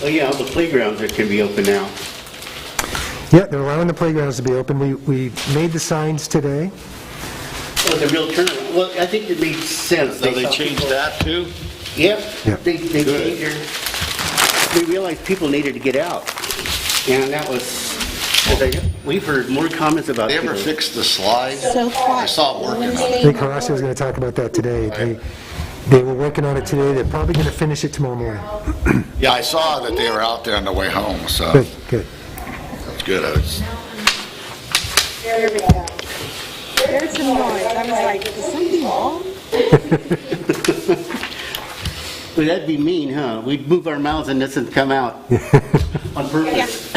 Oh yeah, all the playgrounds that can be open now. Yeah, they're allowing the playgrounds to be open. We made the signs today. Oh, the real turnaround. Well, I think it makes sense. So they saw changed people- that too? Yep. Yep. They changed their, they realized people needed to get out. And that was, we've heard more comments about They people. ever fixed the slide? So quiet. I saw it working. I think Horacio was going to talk about that today. They were working on it today. They're probably going to finish it tomorrow morning. Yeah, I saw that they were out there on the way home, so Good, good. that's good. There we go. There's some noise. I was like, is something wrong? Well, that'd be mean, huh? We'd move our mouths and this would come out on purpose.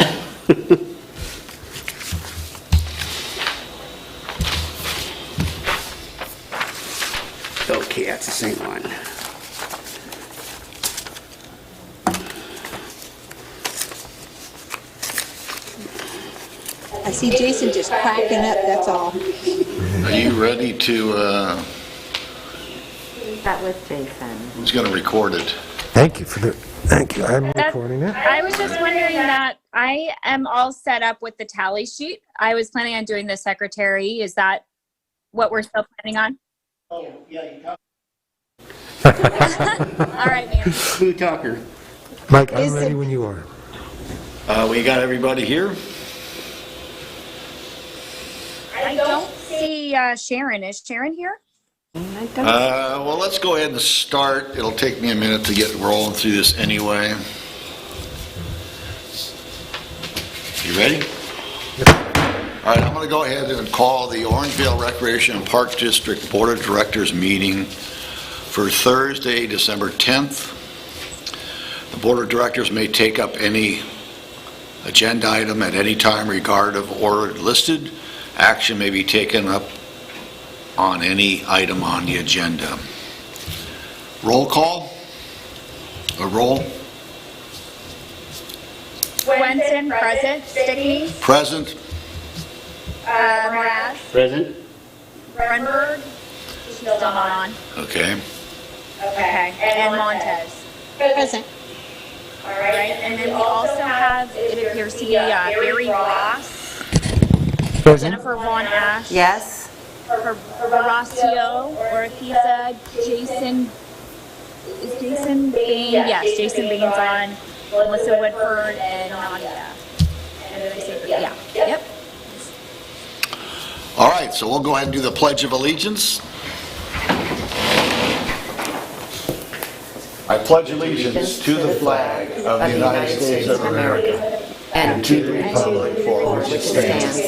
Okay, that's the same one. I see Jason just cracking up, that's all. Are you ready to, That with Jason. who's going to record it? Thank you. I'm recording it. I was just wondering that I am all set up with the tally sheet. I was planning on doing the secretary. Is that what we're still planning on? Oh, yeah, you talk. All right, man. Smooth talker. Mike, I'm Is ready it- when you are. We got everybody here? I don't see Sharon. Is Sharon here? Well, let's go ahead and start. It'll take me a minute to get rolling through this anyway. You ready? All right, I'm going to go ahead and call the Orangevale Recreation and Park District Board of Directors meeting for Thursday, December 10th. The Board of Directors may take up any agenda item at any time regardless of order listed. Action may be taken up on any item on the agenda. Roll call? A roll? Swenson, present. Stickney, Present? Moraz, Present? Grunberg, still on. Okay. Okay, and Montez. Present. All right, and then we also have, it appears to be Barry Ross, Present? Jennifer Von Ash. Yes? Horacio, Ortiza, Jason, is Jason Bain? Yes, Jason Bain's on, Melissa Woodford, and Nadia. And did I say, yeah, yep. All right, so we'll go ahead and do the Pledge of Allegiance. I pledge allegiance to the flag of the United States of America and to the republic for which it stands,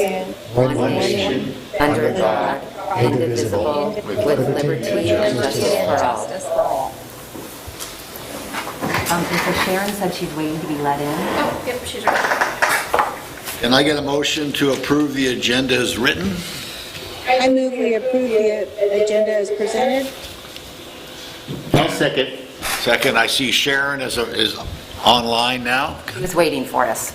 one nation, under God, indivisible, with liberty and justice for all. And so Sharon said she's waiting to be let in. Oh, yep, she's right. Can I get a motion to approve the agenda as written? I move we approve the agenda as presented. I'll second. Second, I see Sharon is online now. He was waiting for us.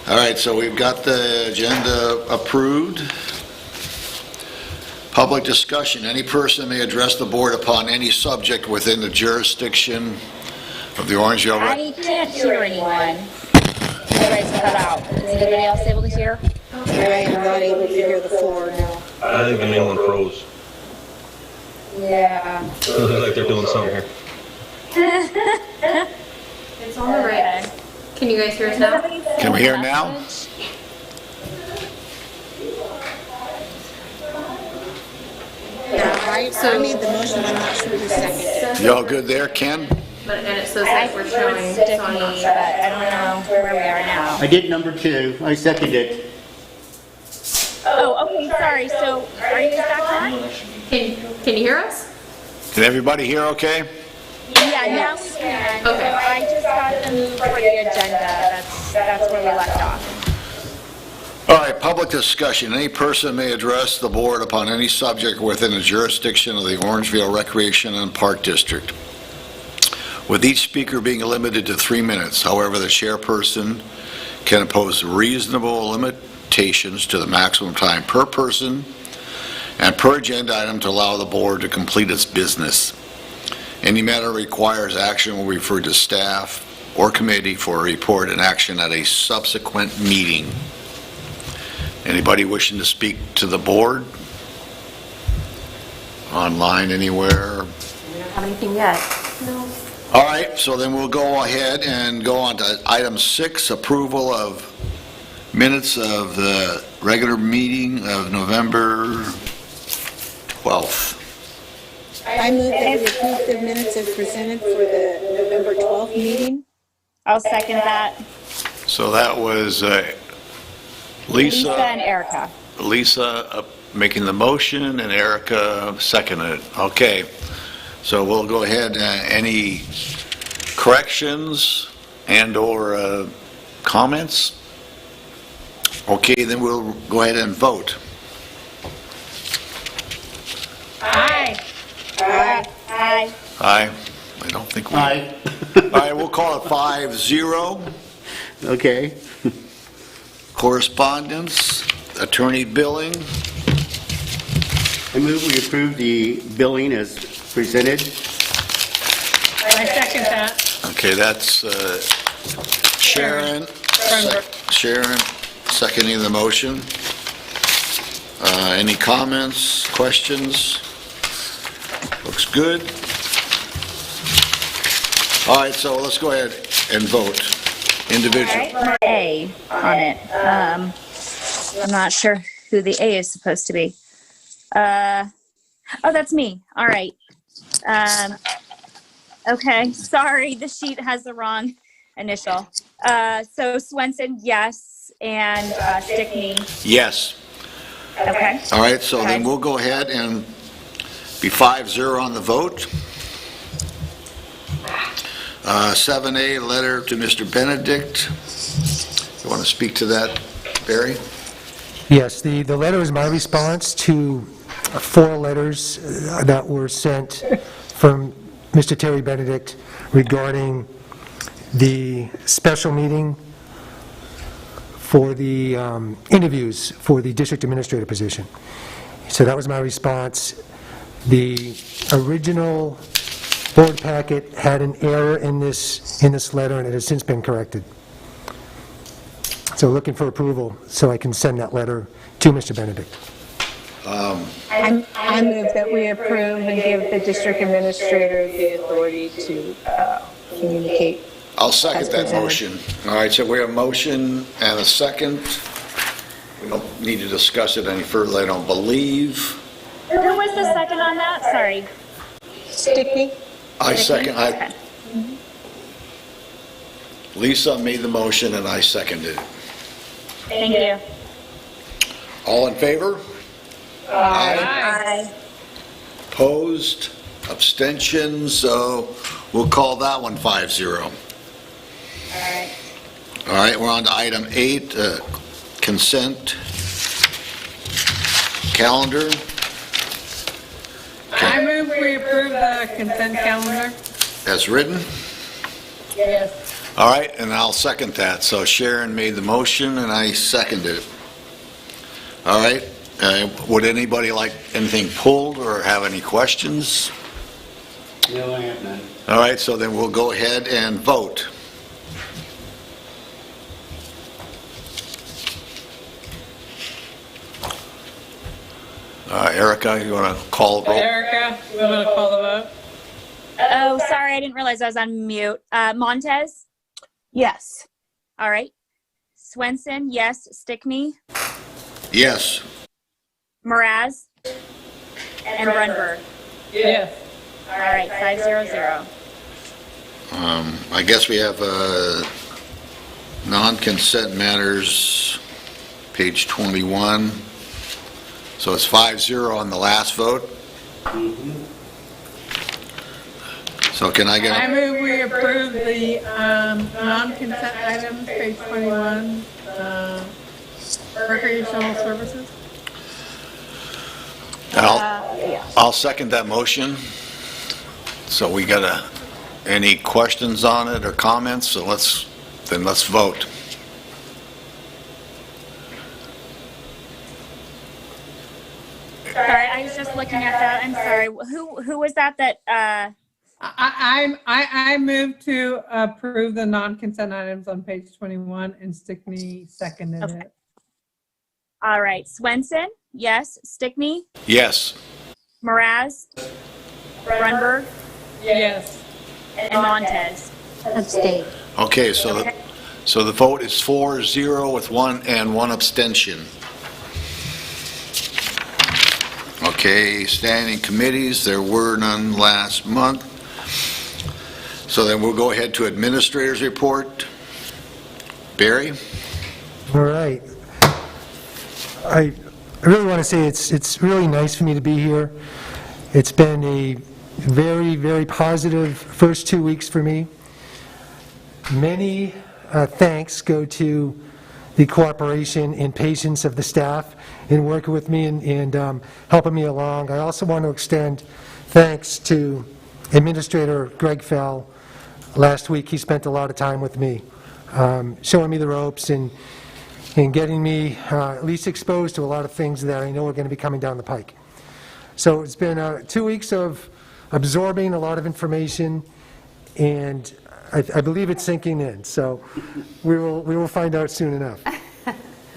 All right, so we've got the agenda approved. Public discussion. Any person may address the board upon any subject within the jurisdiction of the Orangevale. I can't hear anyone. Everybody's cut out. Is anybody else able to hear? I am not able to hear the floor now. I think the main one froze. Yeah. It looks like they're doing something here. It's on the right. Can you guys hear us now? Can we hear now? Yeah, I made the motion, I'm not sure who seconded. Y'all good there, Ken? And it says I like we're heard showing. Stickney, so I'm not but sure. I don't know where we are now. I did number 2. I seconded it. Oh, okay, sorry. So, are you guys back on? Can you hear us? Can everybody hear okay? Yeah, now we can. Okay. So I just got the move for the agenda. That's where we left off. All right, public discussion. Any person may address the board upon any subject within the jurisdiction of the Orangevale Recreation and Park District, with each speaker being limited to 3 minutes. However, the chairperson can impose reasonable limitations to the maximum time per person and per agenda item to allow the board to complete its business. Any matter requires action will be referred to staff or committee for a report and action at a subsequent meeting. Anybody wishing to speak to the board? Online, anywhere? We don't have anything yet. No. All right, so then we'll go ahead and go on to item 6, approval of minutes of the regular meeting of November 12th. I move that we approve the minutes as presented for the November 12th meeting. I'll second that. So that was Lisa Lisa and Erica. making the motion and Erica seconded it. Okay, so we'll go ahead. Any corrections and/or comments? Okay, then we'll go ahead and vote. Aye. Aye. Aye. Aye. I don't think we... Aye. All right, we'll call it 5-0. Okay. Correspondence, attorney billing. I move we approve the billing as presented. I second that. Okay, that's Sharon. Sharon seconding the motion. Any comments, questions? Looks good. All right, so let's go ahead and vote individually. All right, A on it. I'm not sure who the A is supposed to be. Oh, that's me. All right. Okay, sorry, the sheet has the wrong initial. So Swenson, yes, and Stickney. Yes. Okay. All right, so then Okay. we'll go ahead and be 5-0 on the vote. 7A, letter to Mr. Benedict. You want to speak to that, Barry? Yes, the letter is my response to 4 letters that were sent from Mr. Terry Benedict regarding the special meeting for the interviews for the district administrator position. So that was my response. The original board packet had an error in this letter, and it has since been corrected. So looking for approval so I can send that letter to Mr. Benedict. I move that we approve and give the district administrator the authority to communicate. I'll second As that presented. motion. All right, so we have a motion and a second. We don't need to discuss it any further, I don't believe. Who was the second on that? Sorry. Stickney? I second, Okay. Lisa made the motion and I seconded it. Thank you. All in favor? Aye. Opposed? Abstentions? So we'll call that one 5-0. All right. All right, we're on to item 8, consent calendar. I move we approve the consent calendar. As written. Yes. All right, and I'll second that. So Sharon made the motion and I seconded it. All right, would anybody like anything pulled or have any questions? No, I have none. All right, so then we'll go ahead and vote. Erica, you want to call the roll? Erica, you want to call the vote? Oh, sorry, I didn't realize I was on mute. Montez? Yes. All right. Swenson, yes. Stickney? Yes. Mraz? And Brunberg? Yes. All right, 5-0-0. I guess we have non-consent matters, page 21. So it's 5-0 on the last vote. So can I get I a... move we approve the non-consent items, page 21, recreational services. I'll second that motion. So we got any questions on it or comments? So let's vote. Sorry, I was just looking at that. I'm sorry. Who was that? I I move to approve the non-consent items on page 21, and Stickney seconded Okay. it. All right. Swenson, yes. Stickney, Yes. Mraz, Grunberg, Yes. and Montez. Abstain. Okay, so the vote is 4-0 with one abstention. Okay, standing committees, there were none last month. So then we'll go ahead to administrators report. Barry? All right. I really want to say it's really nice for me to be here. It's been a very, very positive first 2 weeks for me. Many thanks go to the cooperation and patience of the staff in working with me and helping me along. I also want to extend thanks to Administrator Greg Fell. Last week, he spent a lot of time with me, showing me the ropes and getting me at least exposed to a lot of things that I know are going to be coming down the pike. So it's been 2 weeks of absorbing a lot of information, and I believe it's sinking in. So we will find out soon enough.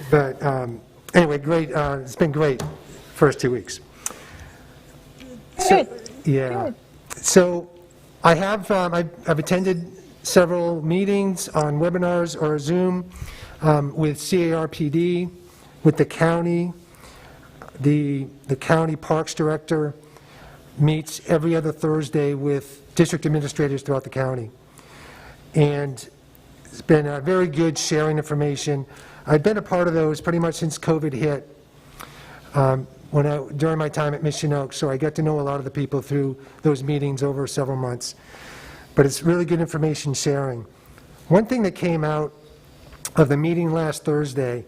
But anyway, great. It's been great first 2 weeks. So, yeah. So I have I've attended several meetings on webinars or Zoom with CARPD, with the county. The county parks director meets every other Thursday with district administrators throughout the county. And it's been very good sharing information. I've been a part of those pretty much since COVID hit, during my time at Mission Oaks, so I got to know a lot of the people through those meetings over several months. But it's really good information sharing. One thing that came out of the meeting last Thursday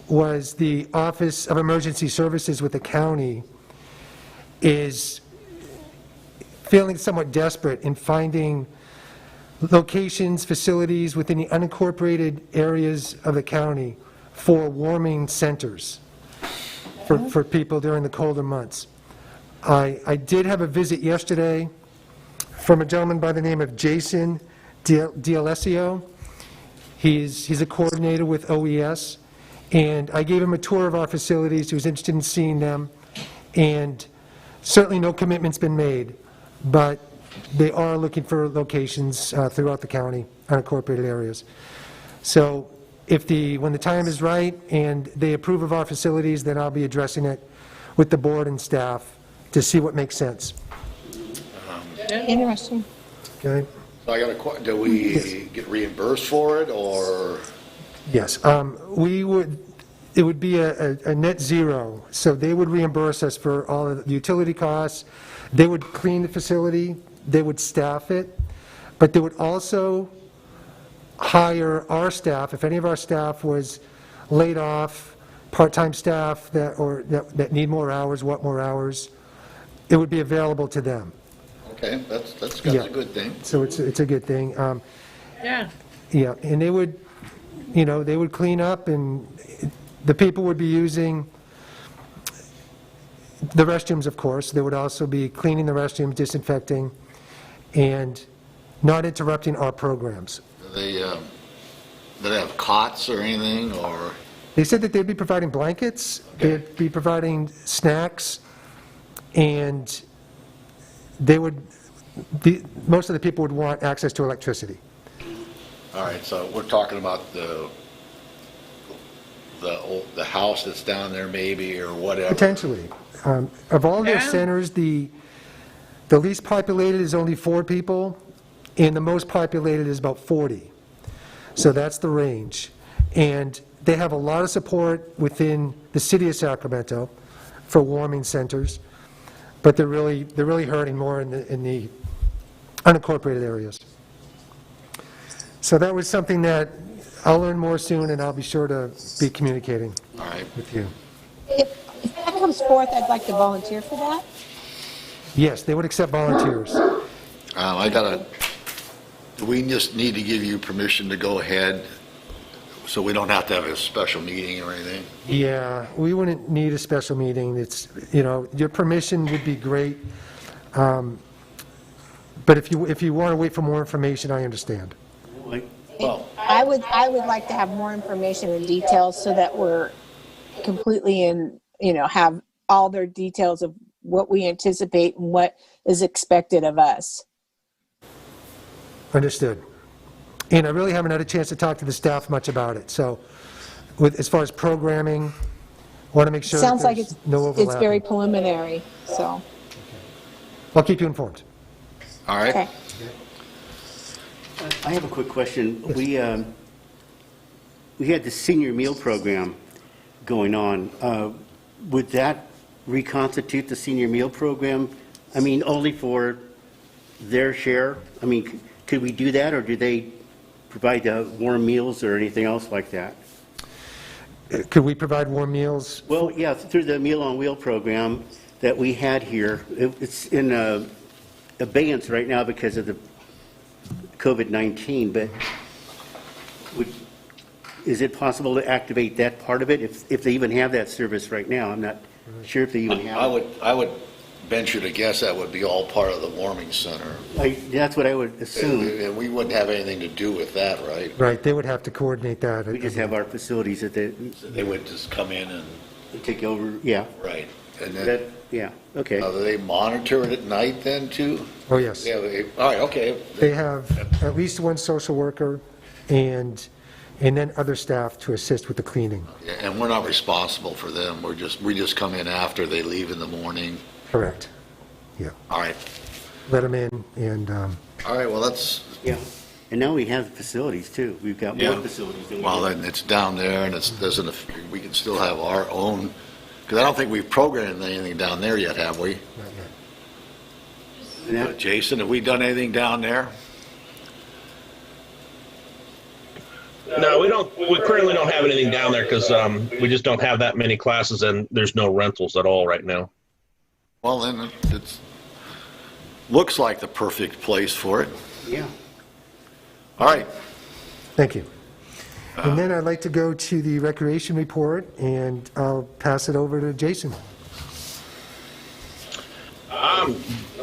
was the Office of Emergency Services with the county is feeling somewhat desperate in finding locations, facilities within the unincorporated areas of the county for warming centers for people during the colder months. I did have a visit yesterday from a gentleman by the name of Jason D'Alessio. He's a coordinator with OES, and I gave him a tour of our facilities. He was interested in seeing them, and certainly no commitment's been made, but they are looking for locations throughout the county, unincorporated areas. So when the time is right and they approve of our facilities, then I'll be addressing it with the board and staff to see what makes sense. Interesting. Okay? So I got a do we get reimbursed for it, or? Yes. It would be a net zero, so they would reimburse us for all of the utility costs. They would clean the facility, they would staff it, but they would also hire our staff. If any of our staff was laid off, part-time staff that need more hours, want more hours, it would be available to them. Okay, that's Yeah. a good thing. So it's a good thing. Yeah. Yeah, and they would clean up, and the people would be using the restrooms, of course. They would also be cleaning the restrooms, disinfecting, and not interrupting our programs. Do they have cots or anything, or? They said that they'd be providing blankets, they'd be providing snacks, and most of the people would want access to electricity. All right, so we're talking about the house that's down there maybe, or whatever. Potentially. Of all their Yeah. centers, the least populated is only 4 people, and the most populated is about 40. So that's the range. And they have a lot of support within the city of Sacramento for warming centers, but they're really hurting more in the unincorporated areas. So that was something that I'll learn more soon, and I'll be sure to be communicating All right. with you. If that comes forth, I'd like to volunteer for that. Yes, they would accept volunteers. We just need to give you permission to go ahead, so we don't have to have a special meeting or anything. Yeah, we wouldn't need a special meeting. It's, your permission would be great. But if you want to wait for more information, I understand. Well, I would like to have more information and details so that we're completely have all their details of what we anticipate and what is expected of us. Understood. And I really haven't had a chance to talk to the staff much about it, so as far as programming, want to make sure that Sounds like there's no overlap. it's very preliminary, so, I'll keep you informed. all right. okay. I have a quick question. We had the senior meal program going on. Would that reconstitute the senior meal program? I mean, only for their share? I mean, could we do that, or do they provide warm meals or anything else like that? Could we provide warm meals? Well, yeah, through the Meal on Wheel program that we had here. It's in abeyance right now because of the COVID-19, but is it possible to activate that part of it if they even have that service right now? I'm not sure if they even have it. I would venture to guess that would be all part of the warming center. That's what I would assume. And we wouldn't have anything to do with that, right? Right, they would have to coordinate that. We just have our facilities that They would just come in and, take over, yeah. right. And then, That, yeah, okay. do they monitor it at night then too? Oh, yes. Yeah, all right, okay. They have at least one social worker and then other staff to assist with the cleaning. Yeah, and we're not responsible for them. We just come in after they leave in the morning. Correct. Yeah. All right. Let them in and, All right, well, that's, Yeah, and now we have facilities too. We've got more Yeah. facilities than we well, did. then it's down there and we can still have our own, because I don't think we've programmed anything down there yet, have we? And that- Jason, have we done anything down there? No, we currently don't have anything down there because we just don't have that many classes and there's no rentals at all right now. Well, then it looks like the perfect place for it. Yeah. All right. thank you. And then I'd like to go to the recreation report, and I'll pass it over to Jason.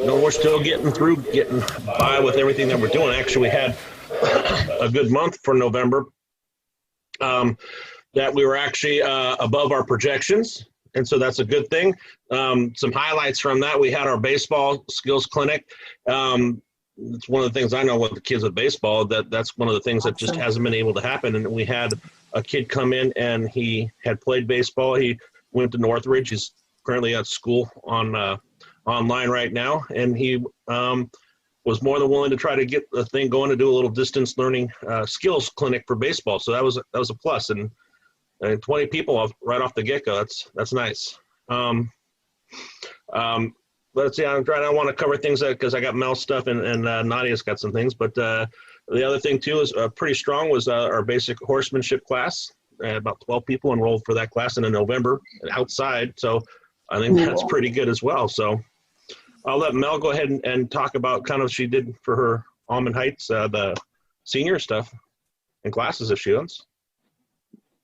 No, we're still getting by with everything that we're doing. Actually, we had a good month for November. That we were actually above our projections, and so that's a good thing. Some highlights from that: we had our baseball skills clinic. It's one of the things I know with the kids with baseball, that's one of the things that just hasn't been able to happen. And we had a kid come in and he had played baseball. He went to Northridge. He's currently at school online right now, and he was more than willing to try to get the thing going to do a little distance learning skills clinic for baseball. So that was a plus. And 20 people right off the get-go. That's nice. Let's see, I want to cover things because I got Mel's stuff and Nadia's got some things. But the other thing, too, is pretty strong was our basic horsemanship class. About 12 people enrolled for that class in November outside. So I think that's pretty good as well. So I'll let Mel go ahead and talk about kind of she did for her Almond Heights, the senior stuff and classes if she wants.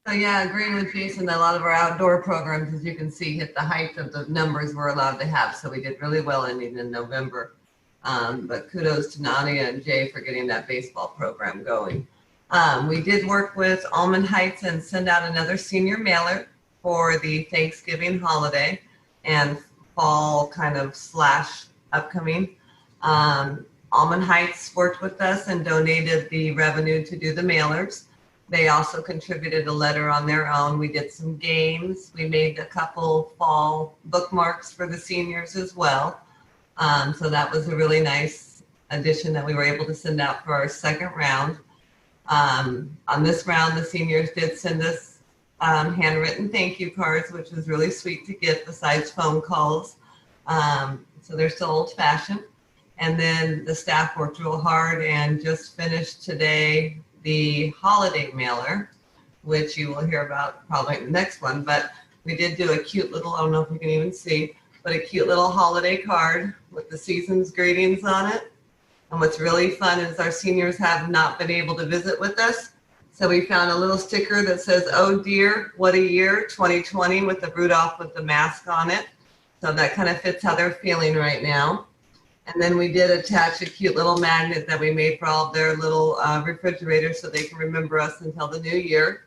So yeah, agreeing with Jason, a lot of our outdoor programs, as you can see, hit the height of the numbers we're allowed to have. So we did really well ending in November. But kudos to Nadia and Jay for getting that baseball program going. We did work with Almond Heights and send out another senior mailer for the Thanksgiving holiday and fall kind of / upcoming. Almond Heights worked with us and donated the revenue to do the mailers. They also contributed a letter on their own. We did some games. We made a couple fall bookmarks for the seniors as well. So that was a really nice addition that we were able to send out for our second round. On this round, the seniors did send us handwritten thank you cards, which was really sweet to get besides phone calls. So they're still old fashioned. And then the staff worked real hard and just finished today the holiday mailer, which you will hear about probably in the next one, but we did do a cute little, I don't know if you can even see, but a cute little holiday card with the season's greetings on it. And what's really fun is our seniors have not been able to visit with us. So we found a little sticker that says, "Oh dear, what a year, 2020," with the Rudolph with the mask on it. So that kind of fits how they're feeling right now. And then we did attach a cute little magnet that we made for all of their little refrigerators so they can remember us until the new year.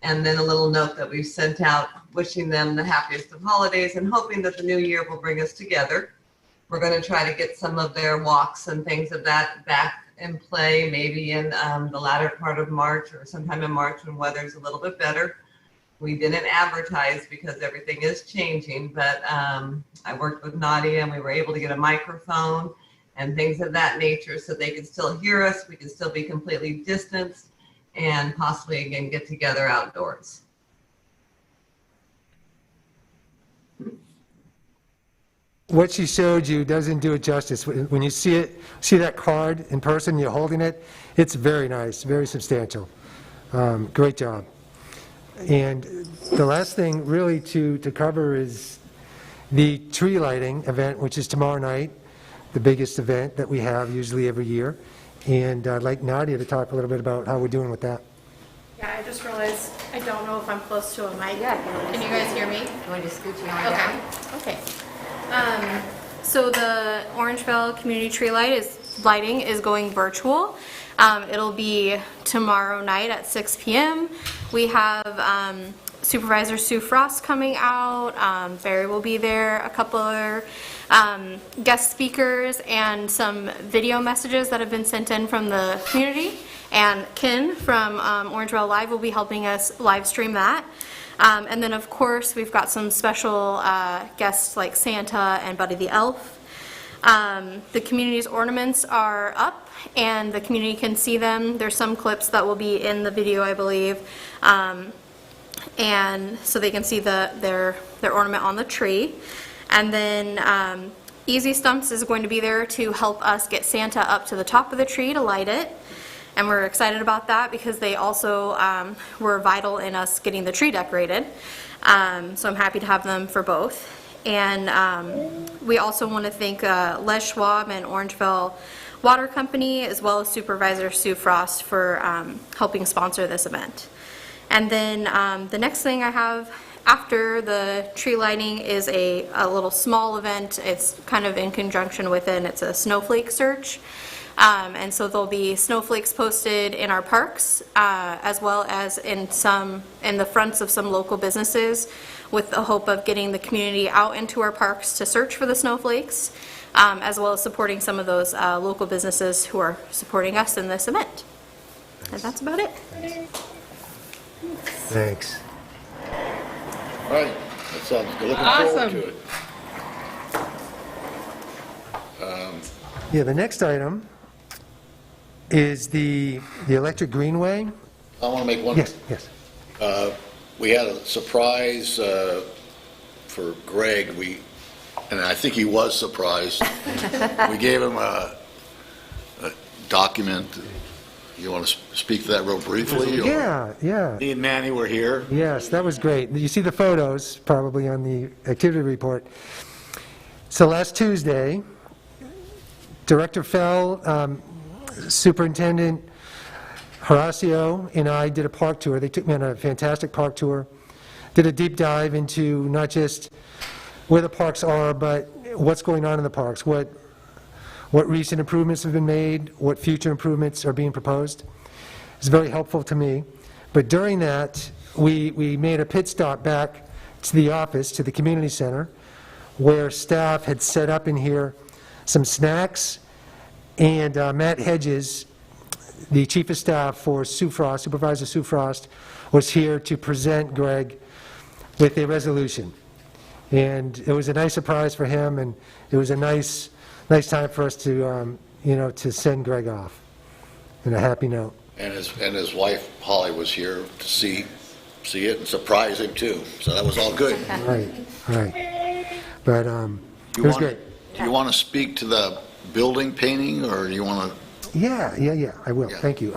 And then a little note that we sent out wishing them the happiest of holidays and hoping that the new year will bring us together. We're going to try to get some of their walks and things of that back in play, maybe in the latter part of March or sometime in March when weather's a little bit better. We didn't advertise because everything is changing, but I worked with Nadia and we were able to get a microphone and things of that nature so they can still hear us. We can still be completely distanced and possibly again get together outdoors. What she showed you doesn't do it justice. When you see that card in person, you're holding it, it's very nice, very substantial. Great job. And the last thing really to cover is the tree lighting event, which is tomorrow night, the biggest event that we have usually every year. And I'd like Nadia to talk a little bit about how we're doing with that. Yeah, I just realized I don't know if I'm close to a mic. Yeah, can you guys hear me? You want to scoot you on down? Okay. So the Orangeville Community Tree Lighting is going virtual. It'll be tomorrow night at 6 p.m. We have Supervisor Sue Frost coming out. Barry will be there, a couple other guest speakers, and some video messages that have been sent in from the community. And Ken from Orangeville Live will be helping us live stream that. And then, of course, we've got some special guests like Santa and Buddy the Elf. The community's ornaments are up, and the community can see them. There's some clips that will be in the video, I believe, and so they can see their ornament on the tree. And then Easy Stumps is going to be there to help us get Santa up to the top of the tree to light it. And we're excited about that because they also were vital in us getting the tree decorated. So I'm happy to have them for both. And we also want to thank Les Schwab and Orangeville Water Company, as well as Supervisor Sue Frost for helping sponsor this event. And then the next thing I have after the tree lighting is a little small event. It's kind of in conjunction with it, and it's a snowflake search. And so there'll be snowflakes posted in our parks, as well as in the fronts of some local businesses, with the hope of getting the community out into our parks to search for the snowflakes, as well as supporting some of those local businesses who are supporting us in this event. And that's about it. Thanks. All right, that sounds good. Looking forward to it. Yeah, the next item is the electric greenway. I want to make one. Yes. We had a surprise for Greg. And I think he was surprised. We gave him a document. You want to speak to that real briefly? Yeah. Me and Manny were here. Yes, that was great. You see the photos probably on the activity report. So last Tuesday, Director Fell, Superintendent Horacio, and I did a park tour. They took me on a fantastic park tour, did a deep dive into not just where the parks are, but what's going on in the parks, what recent improvements have been made, what future improvements are being proposed. It's very helpful to me. But during that, we made a pit stop back to the office, to the community center, where staff had set up in here some snacks, and Matt Hedges, the chief of staff for Sue Frost, Supervisor Sue Frost, was here to present Greg with a resolution. And it was a nice surprise for him, and it was a nice time for us to, to send Greg off in a happy note. And his wife, Holly, was here to see it and surprise him, too. So that was all good. Right. But it was great. Do you want to speak to the building painting, or do you want to? Yeah, I will. Yeah. Thank you.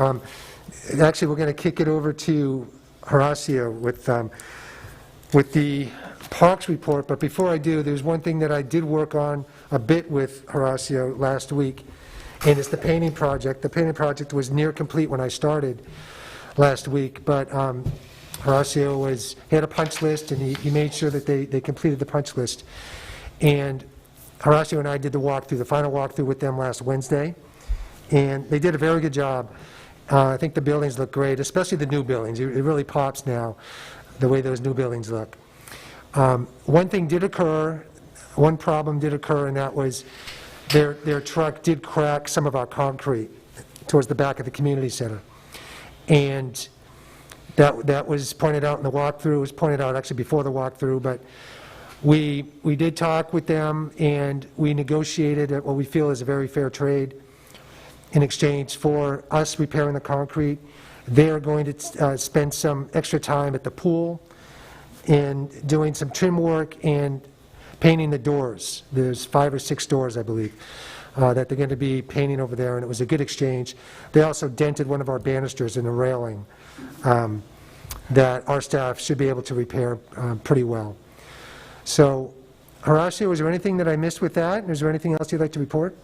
Actually, we're going to kick it over to Horacio with the Parks report, but before I do, there's one thing that I did work on a bit with Horacio last week, and it's the painting project. The painting project was near complete when I started last week, but Horacio had a punch list, and he made sure that they completed the punch list. And Horacio and I did the final walkthrough with them last Wednesday, and they did a very good job. I think the buildings look great, especially the new buildings. It really pops now, the way those new buildings look. One problem did occur, and that was their truck did crack some of our concrete towards the back of the community center. And that was pointed out in the walkthrough, it was pointed out actually before the walkthrough, but we did talk with them, and we negotiated at what we feel is a very fair trade in exchange for us repairing the concrete. They're going to spend some extra time at the pool and doing some trim work and painting the doors. There's 5 or 6 doors, I believe, that they're going to be painting over there, and it was a good exchange. They also dented one of our banisters in the railing that our staff should be able to repair pretty well. So, Horacio, was there anything that I missed with that? Is there anything else you'd like to report?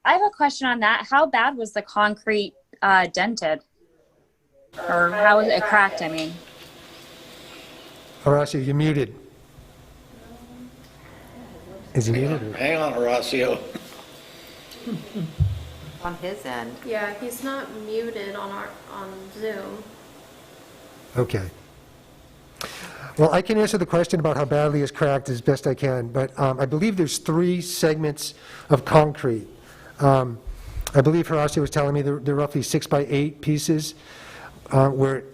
I have a question on that. How bad was the concrete dented? Or how was it cracked, I mean? Horacio, you're muted. Is he muted? Or? Hang on, Horacio. On his end. Yeah, he's not muted on Zoom. Okay. Well, I can answer the question about how badly it's cracked as best I can, but I believe there's 3 segments of concrete. I believe Horacio was telling me they're roughly 6 by 8 pieces, where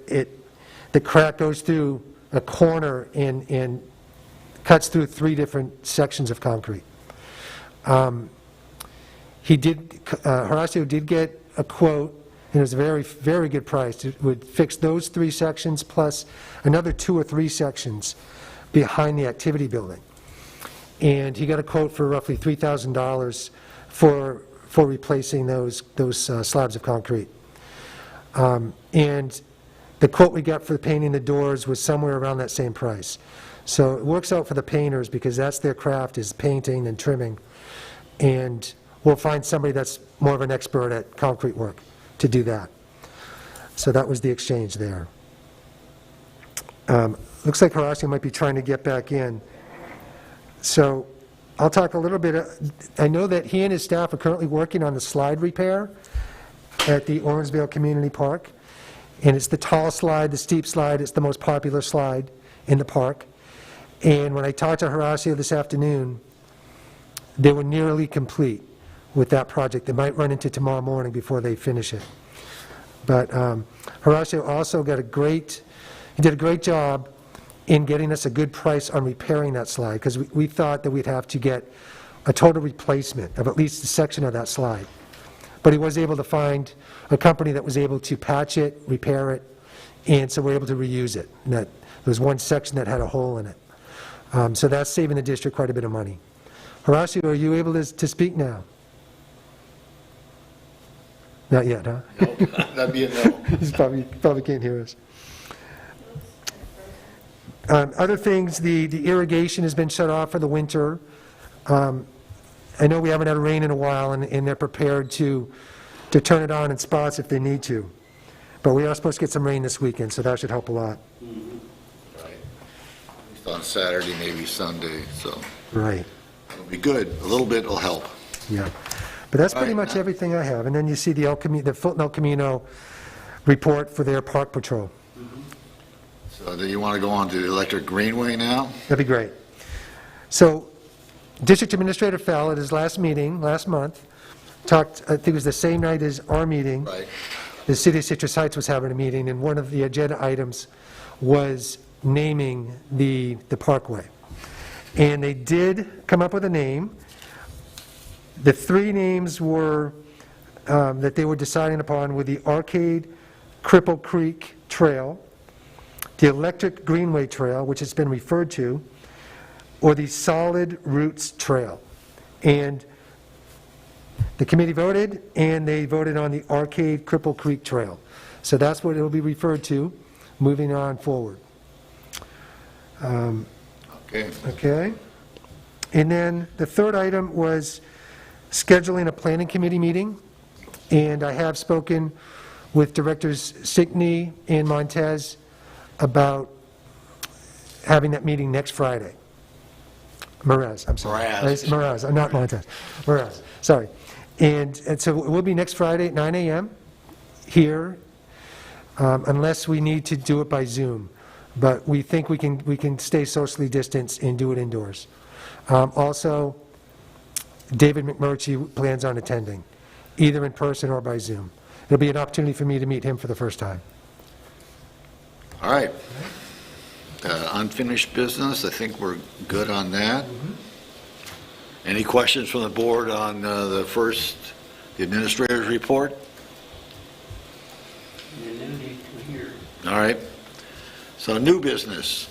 the crack goes through a corner and cuts through 3 different sections of concrete. Horacio did get a quote, and it was a very, very good price. It would fix those 3 sections plus another 2 or 3 sections behind the activity building. And he got a quote for roughly $3,000 for replacing those slabs of concrete. And the quote we got for painting the doors was somewhere around that same price. So it works out for the painters because that's their craft, is painting and trimming. And we'll find somebody that's more of an expert at concrete work to do that. So that was the exchange there. Looks like Horacio might be trying to get back in. So I'll talk a little bit. I know that he and his staff are currently working on the slide repair at the Orangevale Community Park. And it's the tall slide, the steep slide. It's the most popular slide in the park. And when I talked to Horacio this afternoon, they were nearly complete with that project. They might run into tomorrow morning before they finish it. But Horacio also did a great job in getting us a good price on repairing that slide, because we thought that we'd have to get a total replacement of at least a section of that slide. But he was able to find a company that was able to patch it, repair it, and so we're able to reuse it. And there was one section that had a hole in it. So that's saving the district quite a bit of money. Horacio, are you able to speak now? Not yet, huh? No, that'd be a no. He probably can't hear us. Other things, the irrigation has been shut off for the winter. I know we haven't had rain in a while, and they're prepared to turn it on in spots if they need to. But we are supposed to get some rain this weekend, so that should help a lot. Right. At least on Saturday, maybe Sunday, so Right. it'll be good. A little bit will help. Yeah. But that's pretty much everything I have. And then you see the Fulton El Camino report for their park patrol. So do you want to go on to the Electric Greenway now? That'd be great. So District Administrator Fell at his last meeting, last month, talked, I think it was the same night as our meeting. Right. The City of Citrus Heights was having a meeting, and one of the agenda items was naming the parkway. And they did come up with a name. The 3 names were, that they were deciding upon were the Arcade Cripple Creek Trail, the Electric Greenway Trail, which has been referred to, or the Solid Roots Trail. And the committee voted, and they voted on the Arcade Cripple Creek Trail. So that's what it'll be referred to moving on forward. Okay. Okay. And then the third item was scheduling a planning committee meeting. And I have spoken with Directors Stickney and Montez about having that meeting next Friday. Moraz, I'm sorry. Moraz. Moraz, not Montez. Moraz, sorry. And so it will be next Friday at 9 a.m. here, unless we need to do it by Zoom. But we think we can stay socially distanced and do it indoors. Also, David McMurtry plans on attending, either in person or by Zoom. It'll be an opportunity for me to meet him for the first time. All right. Unfinished business, I think we're good on that. Any questions from the board on the administrator's report? All right. So new business.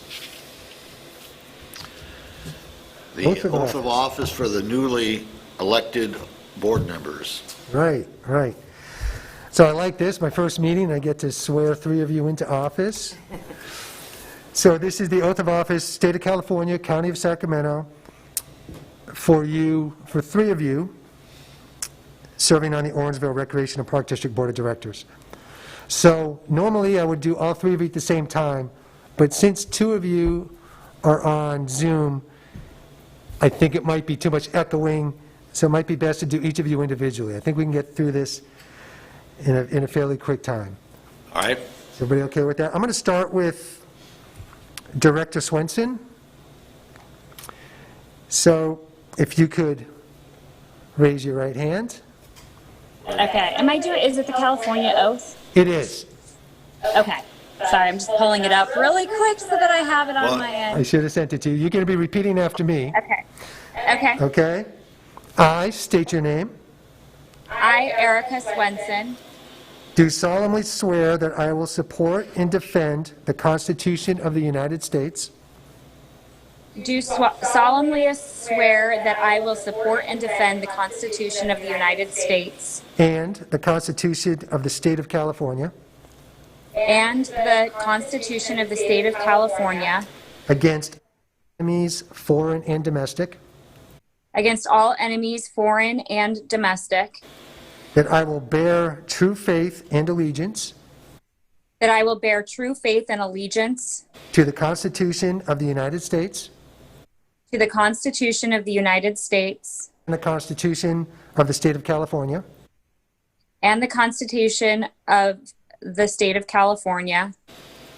The oath of office for the newly elected board members. Right, right. So I like this, my first meeting, I get to swear 3 of you into office. So this is the oath of office, State of California, County of Sacramento, for 3 of you, serving on the Orangeville Recreation and Park District Board of Directors. So normally I would do all 3 of you at the same time, but since 2 of you are on Zoom, I think it might be too much echoing, so it might be best to do each of you individually. I think we can get through this in a fairly quick time. All right. Is everybody okay with that? I'm going to start with Director Swenson. So if you could raise your right hand. Okay. Is it the California oath? It is. Okay. Sorry, I'm just pulling it up really quick so that I have it on my I end. should have sent it to you. You're going to be repeating after me. Okay. Okay. Okay? I state your name. I, Erica Swenson, Do solemnly swear that I will support and defend the Constitution of the United States do solemnly swear that I will support and defend the Constitution of the United States and the Constitution of the State of California and the Constitution of the State of California against enemies, foreign and domestic, against all enemies, foreign and domestic, that I will bear true faith and allegiance that I will bear true faith and allegiance to the Constitution of the United States to the Constitution of the United States and the Constitution of the State of California, and the Constitution of the State of California,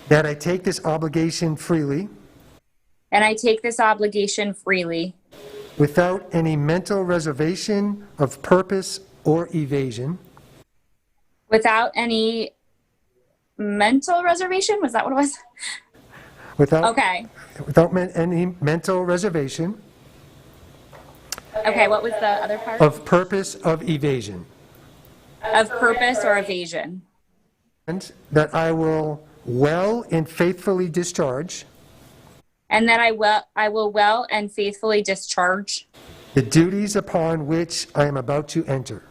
that I take this obligation freely and I take this obligation freely without any mental reservation of purpose or evasion, without any mental reservation? Was that what it was? without any mental reservation Okay, what was the other part? of purpose of evasion, Of purpose or evasion. and that I will well and faithfully discharge And that I will well and faithfully discharge the duties upon which I am about to enter.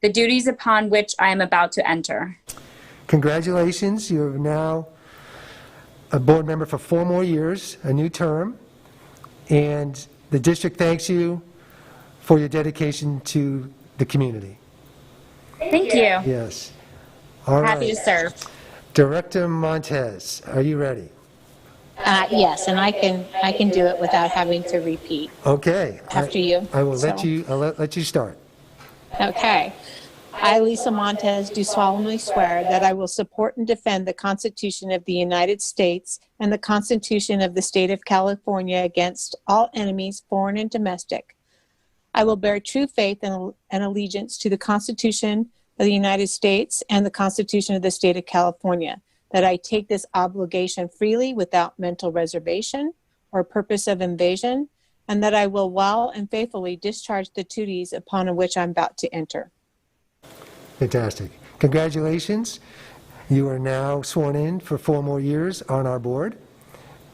the duties upon which I am about to enter. Congratulations, you are now a board member for 4 more years, a new term, and the district thanks you for your dedication to the community. Thank you. Yes. All Happy to right. serve. Director Montez, are you ready? Yes, and I can do it without having to repeat Okay. after you. I will let So- you, I'll let you start. Okay. I, Lisa Montez, do solemnly swear that I will support and defend the Constitution of the United States and the Constitution of the State of California against all enemies, foreign and domestic. I will bear true faith and allegiance to the Constitution of the United States and the Constitution of the State of California, that I take this obligation freely without mental reservation or purpose of evasion, and that I will well and faithfully discharge the duties upon which I'm about to enter. Fantastic. Congratulations. You are now sworn in for 4 more years on our board,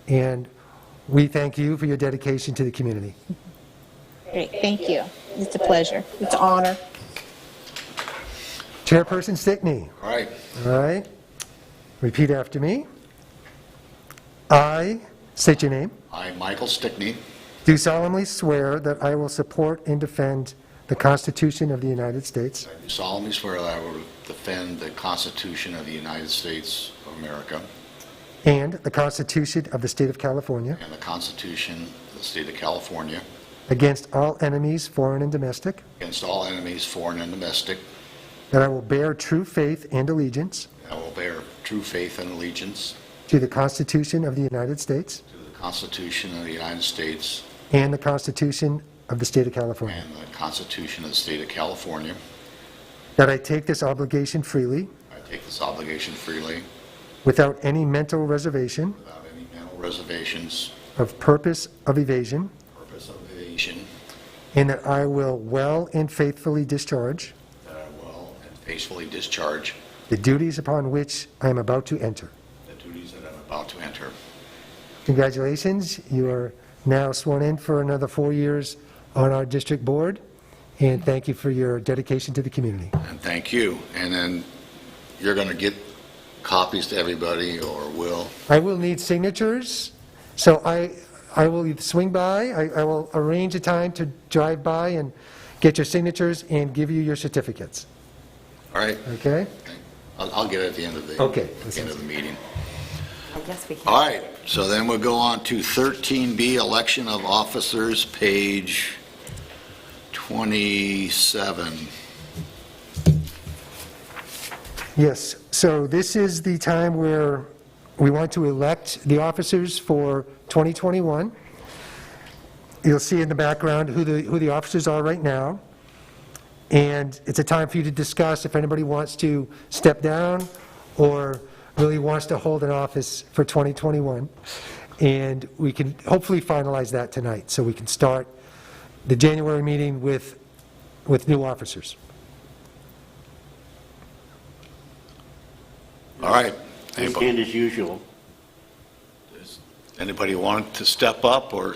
and we thank you for your dedication to the community. Great, thank you. It's a pleasure. It's an honor. Chairperson Stickney. All right. All right. Repeat after me. I state your name. I, Michael Stickney, Do solemnly swear that I will support and defend the Constitution of the United States I do solemnly swear that I will defend the Constitution of the United States of America and the Constitution of the State of California and the Constitution of the State of California against all enemies, foreign and domestic, against all enemies, foreign and domestic. that I will bear true faith and allegiance I will bear true faith and allegiance to the Constitution of the United States to the Constitution of the United States and the Constitution of the State of California, and the Constitution of the State of California. that I take this obligation freely I take this obligation freely, without any mental reservation without any mental reservations, of purpose of evasion, purpose of evasion, and that I will well and faithfully discharge that I will and faithfully discharge the duties upon which I am about to enter. the duties that I'm about to enter. Congratulations, you are now sworn in for another 4 years on our district board, and thank you for your dedication to the community. And thank you. And then you're going to get copies to everybody, or will? I will need signatures, so I will either swing by, I will arrange a time to drive by and get your signatures and give you your certificates, All right. okay? I'll get it at the end of the, Okay. at the end of the meeting. I guess we can. All right, so then we'll go on to 13B, election of officers, page 27. Yes, so this is the time where we want to elect the officers for 2021. You'll see in the background who the officers are right now. And it's a time for you to discuss if anybody wants to step down or really wants to hold an office for 2021. And we can hopefully finalize that tonight, so we can start the January meeting with new officers. All right. I stand as usual. Does anybody want to step up, or?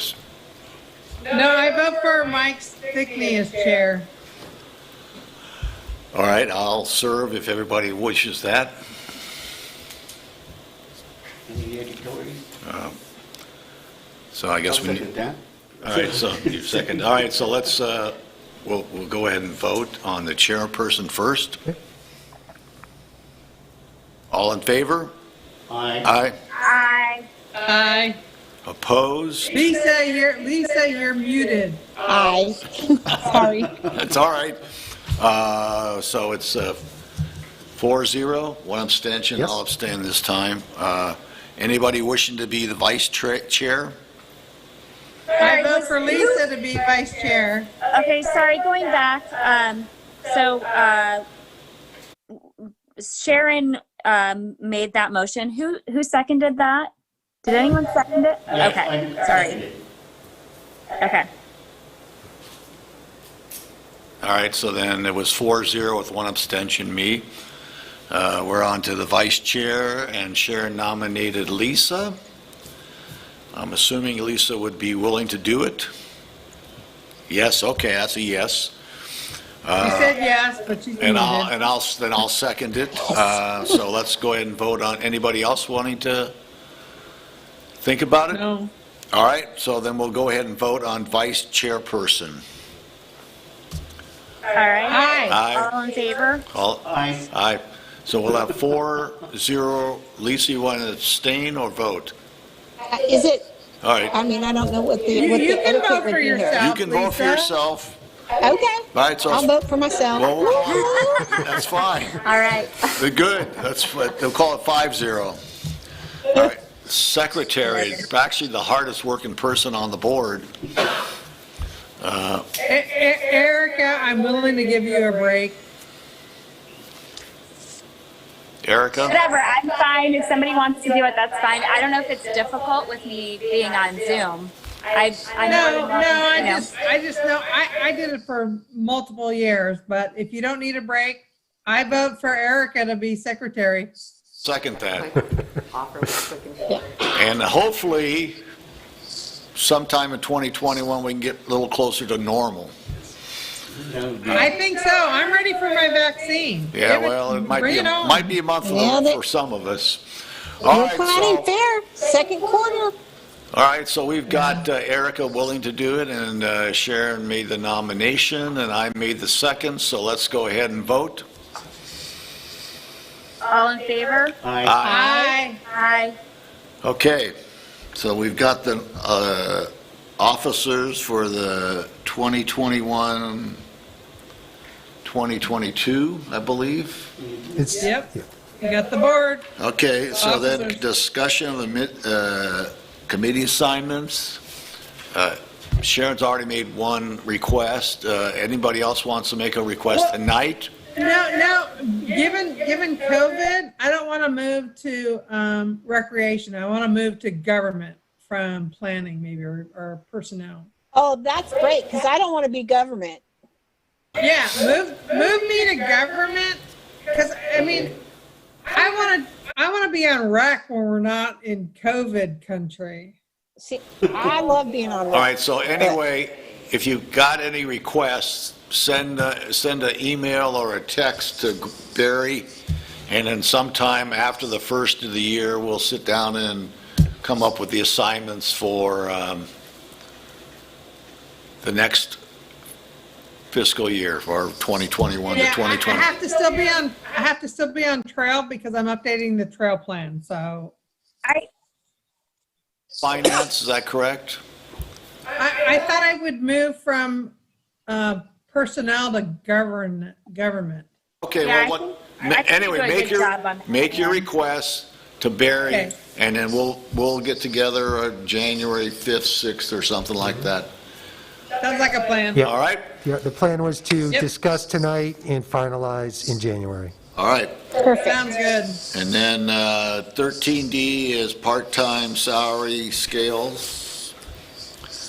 No, I vote for Mike Stickney as chair. All right, I'll serve if everybody wishes that. Any editorials? So I guess I'll we second that. All right, so you second. All right, so let's, we'll go ahead and vote on the chairperson first. Okay. All in favor? Aye. Aye. Aye. Aye. Opposed? Lisa, you're muted. Aye. Sorry. That's all right. So it's 4-0, one abstention. Yes. I'll abstain this time. Anybody wishing to be the vice chair? I vote for Lisa to be vice chair. Okay, sorry, going back. Sharon made that motion. Who seconded that? Did anyone second it? Yes, Okay, I sorry. second it. Okay. All right, so then it was 4-0 with one abstention, me. We're on to the vice chair, and Sharon nominated Lisa. I'm assuming Lisa would be willing to do it? Yes, okay, that's a yes. She said yes, but she's muted. And I'll second it. So let's go ahead and vote on, anybody else wanting to think about it? No. All right, so then we'll go ahead and vote on vice chairperson. All right. Aye. Aye. All in favor? All, Aye. aye. So we'll have 4-0. Lisa, you want to abstain or vote? Is it, All right, I mean, I don't know what the You can etiquette vote would for be here. yourself. you can vote for Lisa? yourself. Okay, All right, so I'll vote for myself. well, that's fine. All right. Good. That's what they'll call it 5-0. All right, secretary, actually the hardest working person on the board. Erica, I'm willing to give you a break. Erica? Whatever, I'm fine. If somebody wants to do it, that's fine. I don't know if it's difficult with me being on Zoom. I just know I did it for multiple years, but if you don't need a break, I vote for Erica to be secretary. Second that. Offer real quick and- And hopefully sometime in 2021 we can get a little closer to normal. I think so. I'm ready for my vaccine. Yeah, Give well, it might bring be it on. might be a month Yeah, for some of us. All We're right, planning so, fair, second quarter. all right, so we've got Erica willing to do it, and Sharon made the nomination, and I made the second, so let's go ahead and vote. All in favor? Aye. Aye. Aye. Okay, so we've got the officers for the 2021, 2022, I believe. It's, Yep. yeah. You got the board. Okay, so then Officers. discussion of the committee assignments. Sharon's already made one request. Anybody else wants to make a request tonight? No, given COVID, I don't want to move to recreation. I want to move to government from planning maybe or personnel. Oh, that's great, because I don't want to be government. Yeah, move me to government, because I mean, I want to be on rec when we're not in COVID country. See, I love being on. All right, so anyway, if you've got any requests, send an email or a text to Barry, and then sometime after the first of the year, we'll sit down and come up with the assignments for the next fiscal year, for 2021 to Yeah, 2020. I have to still be on trail because I'm updating the trail plan. So Finance, is that correct? I thought I would move from personnel to government. Okay, Yeah, well, I think anyway, you do a good job on that. make your requests to Barry, Okay. and then we'll get together January 5th, 6th, or something like that. Sounds like a plan. Yeah. All right? Yeah, the plan was to Yep. discuss tonight and finalize in January. All right. Perfect. Sounds good. And then 13D is part-time salary scales.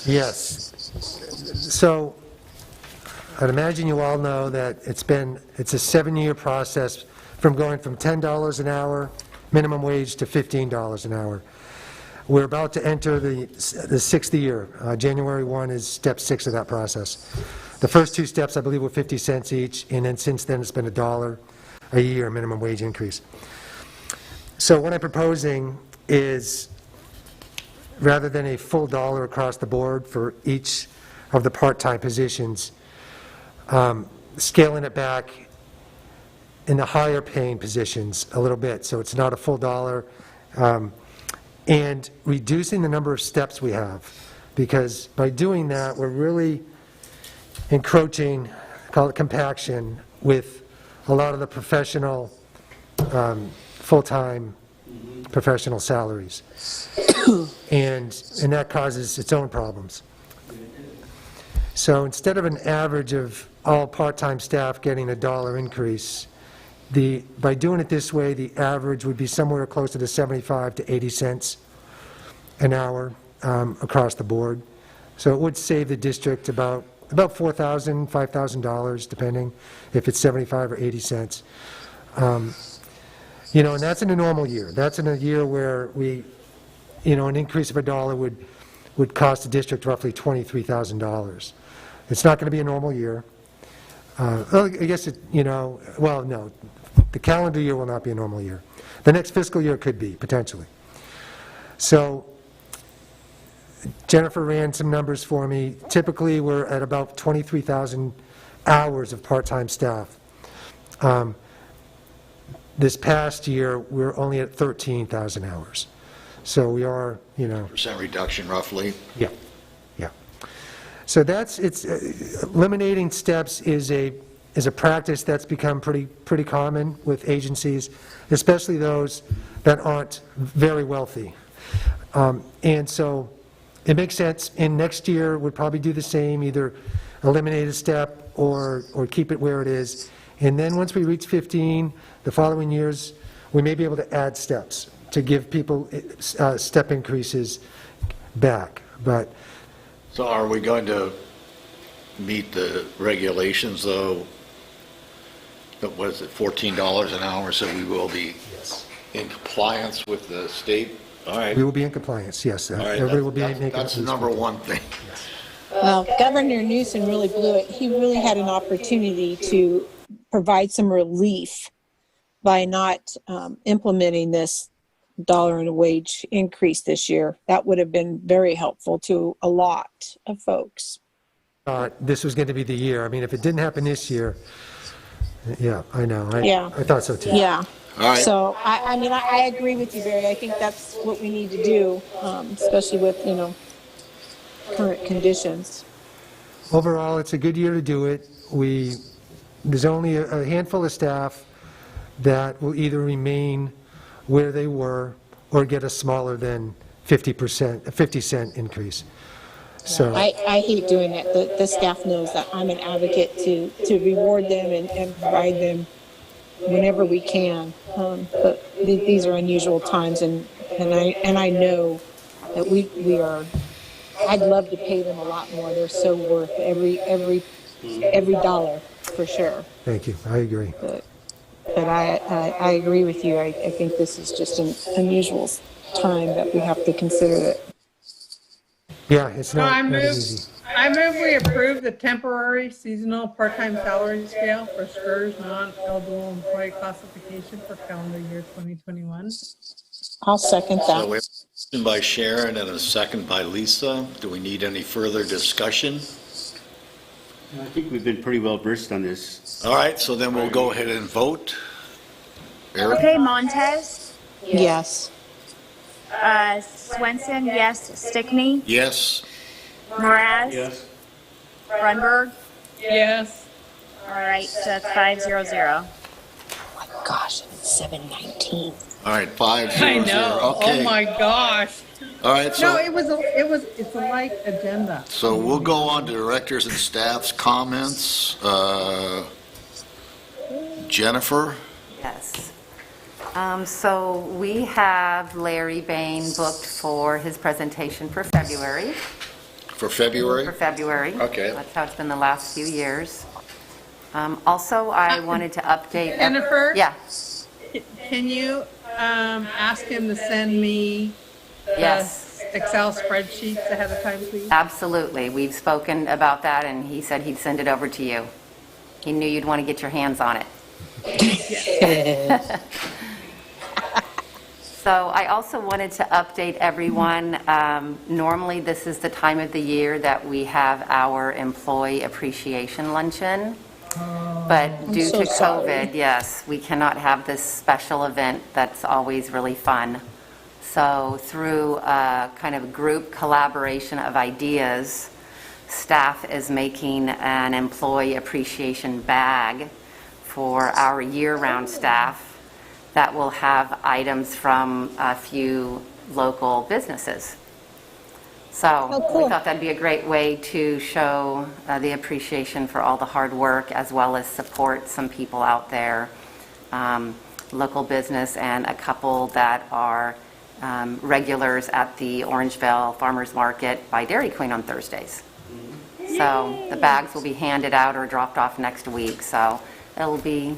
Yes. So I'd imagine you all know that it's a 7-year process from going from $10 an hour minimum wage to $15 an hour. We're about to enter the 6th year. January 1 is step 6 of that process. The first 2 steps, I believe, were 50 cents each, and then since then it's been $1 a year minimum wage increase. So what I'm proposing is, rather than a full dollar across the board for each of the part-time positions, scaling it back in the higher paying positions a little bit, so it's not a full dollar, and reducing the number of steps we have, because by doing that, we're really encroaching, call it compaction, with a lot of the professional, full-time professional salaries. And that causes its own problems. So instead of an average of all part-time staff getting $1 increase, by doing it this way, the average would be somewhere closer to 75 to 80 cents an hour across the board. So it would save the district about $4,000, $5,000, depending if it's 75 or 80 cents. And that's in a normal year. That's in a year where an increase of $1 would cost the district roughly $23,000. It's not going to be a normal year. I guess no, the calendar year will not be a normal year. The next fiscal year could be, potentially. So Jennifer ran some numbers for me. Typically, we're at about 23,000 hours of part-time staff. This past year, we're only at 13,000 hours. So we are, Percent reduction roughly. Yeah. So eliminating steps is a practice that's become pretty common with agencies, especially those that aren't very wealthy. And so it makes sense, and next year we'd probably do the same, either eliminate a step or keep it where it is. And then once we reach 15, the following years, we may be able to add steps to give people step increases back. But So are we going to meet the regulations, though? What is it, $14 an hour, so we will be in compliance with the state? All right. we will be in compliance, yes. All right, Everybody will be that's making. the number one thing. Well, Governor Newsom really blew it. He really had an opportunity to provide some relief by not implementing this $1 a wage increase this year. That would have been very helpful to a lot of folks. This was going to be the year. I mean, if it didn't happen this year, yeah, I know. Yeah. I thought so too. Yeah. All right. So I mean, I agree with you, Barry. I think that's what we need to do, especially with, current conditions. Overall, it's a good year to do it. There's only a handful of staff that will either remain where they were or get a smaller than 50%, a 50-cent increase. So, I hate doing that. The staff knows that I'm an advocate to reward them and provide them whenever we can. But these are unusual times, and I know that we are. I'd love to pay them a lot more. They're so worth every dollar for sure. thank you, I agree. But I agree with you. I think this is just an unusual time that we have to consider that. Yeah, it's No, not easy. I move we approve the temporary seasonal part-time salary scale for SCRS non-eligible employee classification for calendar year 2021. I'll second So that. we have a motion by Sharon and a second by Lisa. Do we need any further discussion? I think we've been pretty well versed on this. All right, so then we'll go ahead and vote. Eric? Okay, Montez, Yes. Swenson, yes. Stickney, Yes. Mraz, Grunberg. Yes. All right, so that's 500. Oh my gosh, it's 7:19. All right, 500. I know. Okay. Oh my gosh. All right, No, so, it's a light agenda. so we'll go on to directors and staff's comments. Jennifer? Yes. So we have Larry Bain booked for his presentation for February. For February? For February. Okay. That's how it's been the last few years. Also, I wanted to update. Jennifer? Yeah. Can you ask him to send me Yes. Excel spreadsheets ahead of time, please? Absolutely. We've spoken about that, and he said he'd send it over to you. He knew you'd want to get your hands on it. So I also wanted to update everyone. Normally, this is the time of the year that we have our employee appreciation luncheon. But due so to sorry. COVID, yes, we cannot have this special event that's always really fun. So through a kind of group collaboration of ideas, staff is making an employee appreciation bag for our year-round staff that will have items from a few local businesses. So Oh, cool. we thought that'd be a great way to show the appreciation for all the hard work, as well as support some people out there, local business, and a couple that are regulars at the Orangeville Farmers Market by Dairy Queen on Thursdays. So the bags will be handed out or dropped off next week. So it'll be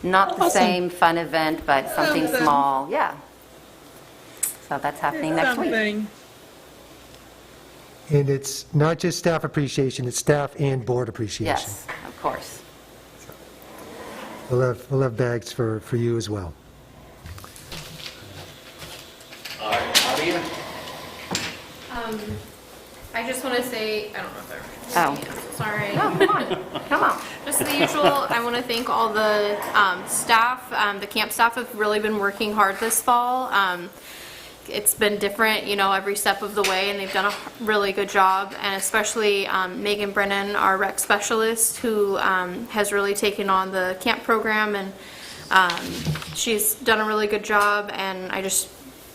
not the Awesome. same fun event, but something Something. small. Yeah. So that's happening next week. Something. And it's not just staff appreciation, it's staff and board appreciation. Yes, of course. We'll have bags for you as well. Nadia? I just want to say, I don't know if they're. Oh. Sorry. Come on. Just the usual, I want to thank all the staff. The camp staff have really been working hard this fall. It's been different, every step of the way, and they've done a really good job. And especially Megan Brennan, our rec specialist, who has really taken on the camp program, and she's done a really good job. And I just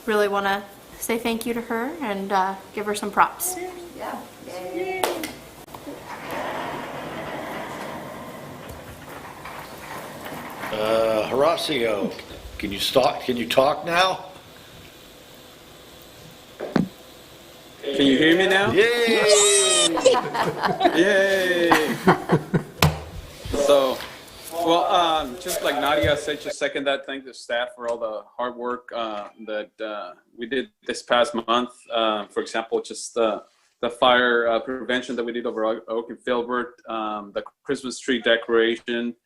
really want to say thank you to her and give her some props. Yeah. Horacio, can you talk now? Can you hear me now? Yay! Yay! So, well, just like Nadia said, just second that. Thank the staff for all the hard work that we did this past month. For example, just the fire prevention that we did over Oak and Filbert, the Christmas tree decoration,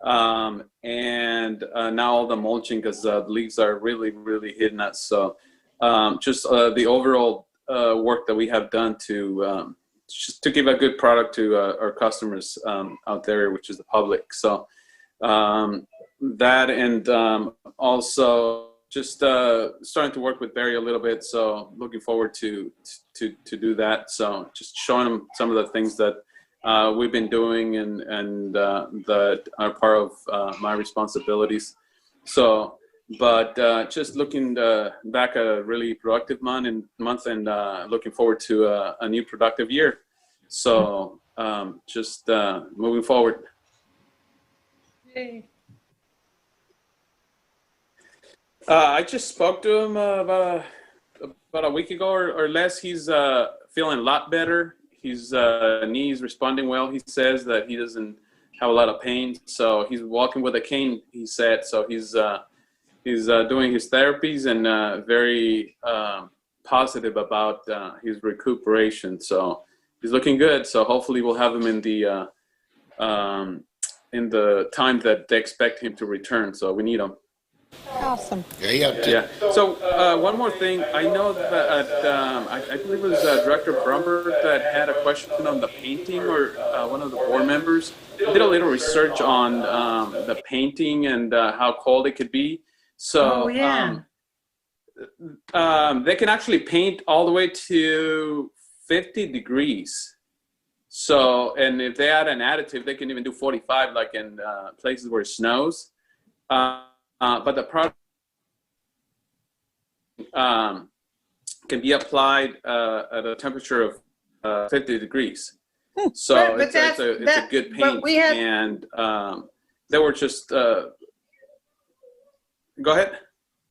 and now all the mulching, because the leaves are really, really hitting us. So just the overall work that we have done to just to give a good product to our customers out there, which is the public. So that, and also just starting to work with Barry a little bit. So looking forward to do that. So just showing him some of the things that we've been doing and that are part of my responsibilities. So, but just looking back at a really productive month and looking forward to a new productive year. So just moving forward. Yay. I just spoke to him about a week ago or less. He's feeling a lot better. His knee's responding well. He says that he doesn't have a lot of pain, so he's walking with a cane, he said. So he's doing his therapies and very positive about his recuperation. So he's looking good. So hopefully we'll have him in the time that they expect him to return. So we need him. Awesome. Yeah. So one more thing, I know that I believe it was Director Brumber that had a question on the painting, or one of the board members did a little research on the painting and how cold it could be. So they can actually paint all the way to 50 degrees. So, and if they add an additive, they can even do 45, like in places where it snows. But the product can be applied at a temperature of 50 degrees. So it's a good paint. And they were just, go ahead.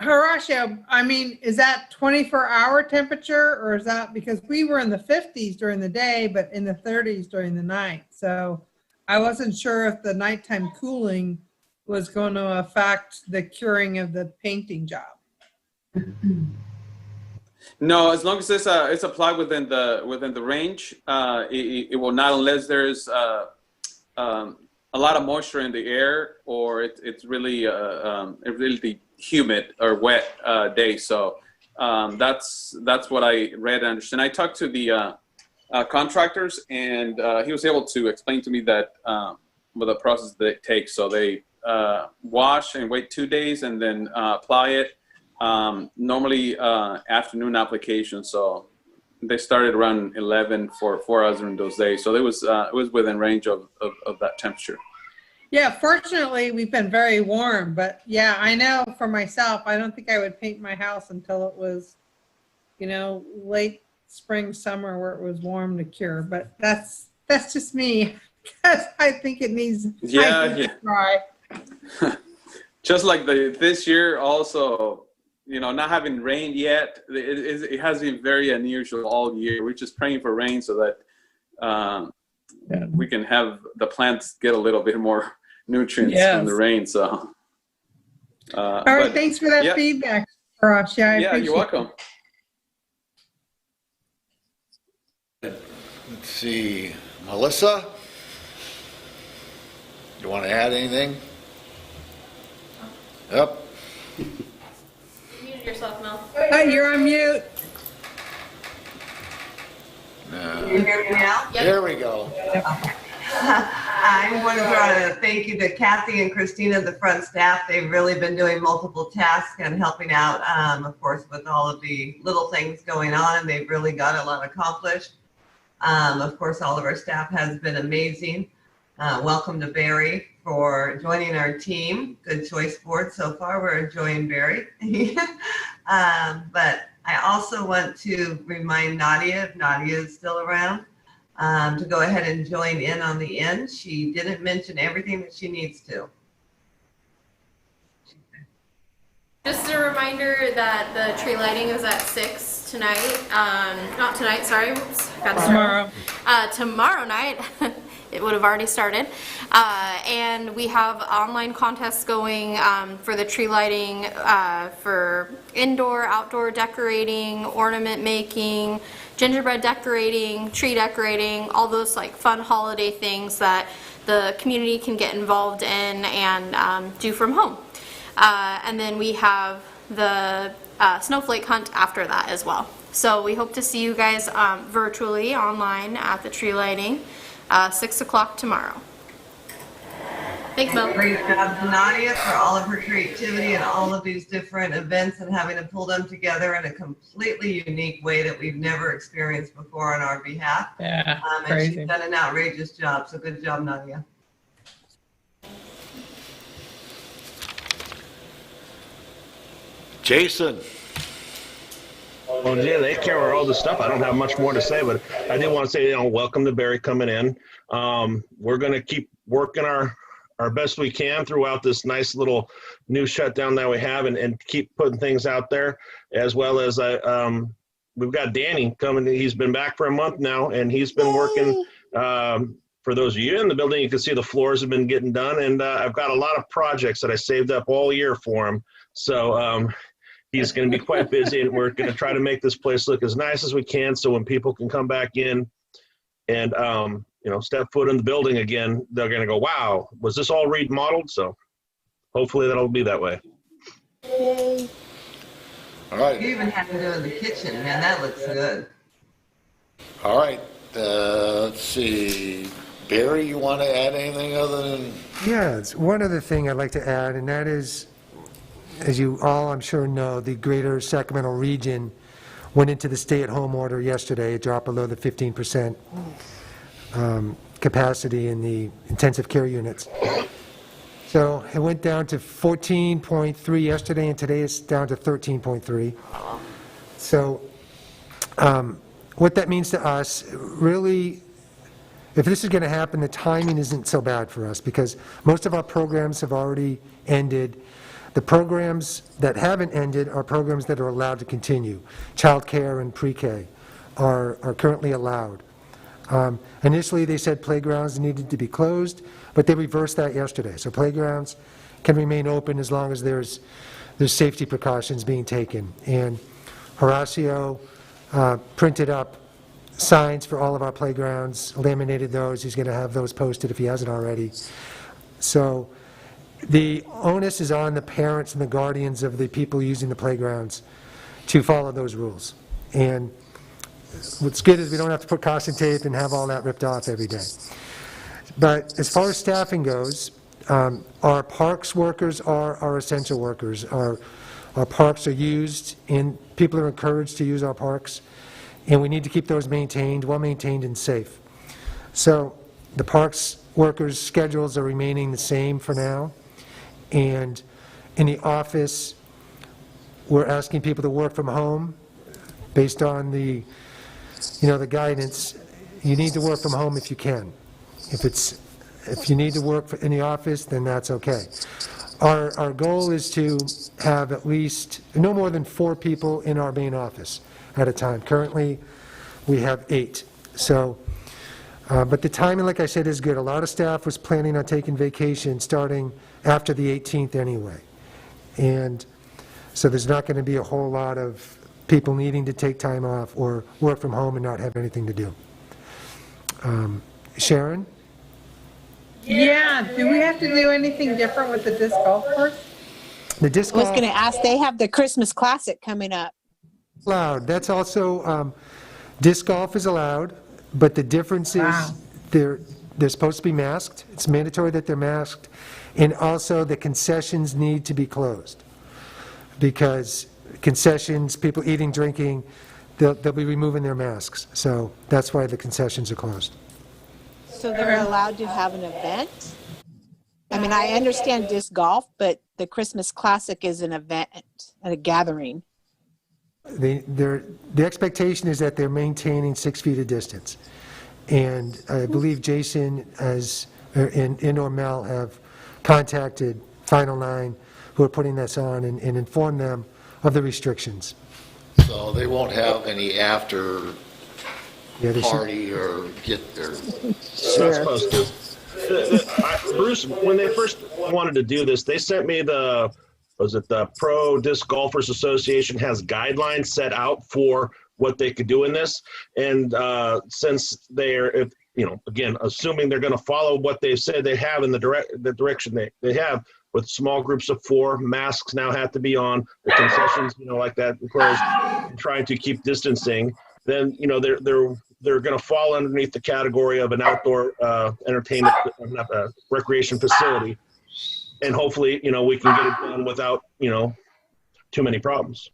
Horacio, I mean, is that 24-hour temperature, or is that because we were in the 50s during the day, but in the 30s during the night? So I wasn't sure if the nighttime cooling was going to affect the curing of the painting job. No, as long as it's applied within the range, it will not, unless there's a lot of moisture in the air, or it's really humid or wet day. So that's what I read and understand. I talked to the contractors, and he was able to explain to me that the process that it takes. So they wash and wait 2 days and then apply it. Normally afternoon application. So they started around 11 for 4 hours during those days. So it was within range of that temperature. Yeah, fortunately, we've been very warm, but yeah, I know for myself, I don't think I would paint my house until it was, late spring, summer, where it was warm to cure. But that's just me, because I think it needs to dry. Just like this year also, not having rain yet, it has been very unusual all year. We're just praying for rain so that we can have the plants get a little bit more nutrients from the rain. So, all right, thanks for that feedback, Rosh. Yeah, you're welcome. Let's see, Melissa, you want to add anything? Yep. You muted yourself, Mel. Oh, you're on mute. Can you hear me now? Yep. There we go. I want to thank you to Kathy and Christina, the front staff. They've really been doing multiple tasks and helping out, of course, with all of the little things going on, and they've really got a lot accomplished. Of course, all of our staff has been amazing. Welcome to Barry for joining our team. Good choice board so far. We're enjoying Barry. But I also want to remind Nadia, if Nadia is still around, to go ahead and join in on the end. She didn't mention everything that she needs to. Just a reminder that the tree lighting is at 6 tonight. Not tonight, sorry. Oops, got to Tomorrow. Tomorrow night. It would have already started. And we have online contests going for the tree lighting, for indoor, outdoor decorating, ornament making, gingerbread decorating, tree decorating, all those like fun holiday things that the community can get involved in and do from home. And then we have the snowflake hunt after that as well. So we hope to see you guys virtually online at the tree lighting, 6 o'clock tomorrow. Thanks, Mel. Great job to Nadia for all of her creativity and all of these different events and having to pull them together in a completely unique way that we've never experienced before on our behalf. Yeah, And crazy. she's done an outrageous job. So good job, Nadia. Jason, Well, yeah, they cover all the stuff. I don't have much more to say, but I did want to say, welcome to Barry coming in. We're going to keep working our best we can throughout this nice little new shutdown that we have and keep putting things out there, as well as we've got Danny coming. He's been back for a month now, and he's been working. For those of you in the building, you can see the floors have been getting done, and I've got a lot of projects that I saved up all year for him. So he's going to be quite busy, and we're going to try to make this place look as nice as we can, so when people can come back in and step foot in the building again, they're going to go, wow, was this all remodeled? So hopefully that'll be that way. all right. You even had to do in the kitchen. Man, that looks good. All right. Let's see. Barry, you want to add anything other than? Yeah, it's one other thing I'd like to add, and that is, as you all I'm sure know, the greater Sacramento region went into the stay-at-home order yesterday. It dropped below the 15% capacity in the intensive care units. So it went down to 14.3 yesterday, and today it's down to 13.3. So what that means to us, really, if this is going to happen, the timing isn't so bad for us, because most of our programs have already ended. The programs that haven't ended are programs that are allowed to continue. Child care and pre-K are currently allowed. Initially, they said playgrounds needed to be closed, but they reversed that yesterday. So playgrounds can remain open as long as there's safety precautions being taken. And Horacio printed up signs for all of our playgrounds, laminated those. He's going to have those posted if he hasn't already. So the onus is on the parents and the guardians of the people using the playgrounds to follow those rules. And what's good is we don't have to put caution tape and have all that ripped off every day. But as far as staffing goes, our parks workers are our essential workers. Our parks are used, and people are encouraged to use our parks, and we need to keep those maintained, well-maintained and safe. So the parks workers' schedules are remaining the same for now, and in the office, we're asking people to work from home based on the guidance. You need to work from home if you can. If you need to work in the office, then that's okay. Our goal is to have at least no more than 4 people in our main office at a time. Currently, we have 8. So, but the timing, like I said, is good. A lot of staff was planning on taking vacation starting after the 18th anyway. And so there's not going to be a whole lot of people needing to take time off or work from home and not have anything to do. Sharon? Yeah, do we have to do anything different with the disc golf course? The disc I was golf going to ask, they have the Christmas Classic coming up. is allowed. That's also, disc golf is allowed, but the difference is Wow. they're supposed to be masked. It's mandatory that they're masked. And also the concessions need to be closed, because concessions, people eating, drinking, they'll be removing their masks. So that's why the concessions are closed. So they're allowed to have an event? I mean, I understand disc golf, but the Christmas Classic is an event, a gathering. The expectation is that they're maintaining 6 feet of distance. And I believe Jason and or Mel have contacted Final Nine, who are putting this on, and informed them of the restrictions. So they won't have any after Yeah, they should- party or get their. Not supposed to. Bruce, when they first wanted to do this, they sent me the Pro Disc Golfers Association has guidelines set out for what they could do in this. And since they're, again, assuming they're going to follow what they've said they have in the direction they have, with small groups of 4, masks now have to be on, the concessions, like that, closed, trying to keep distancing, then, they're going to fall underneath the category of an outdoor entertainment, recreation facility. and hopefully, we can get it done without, too many problems.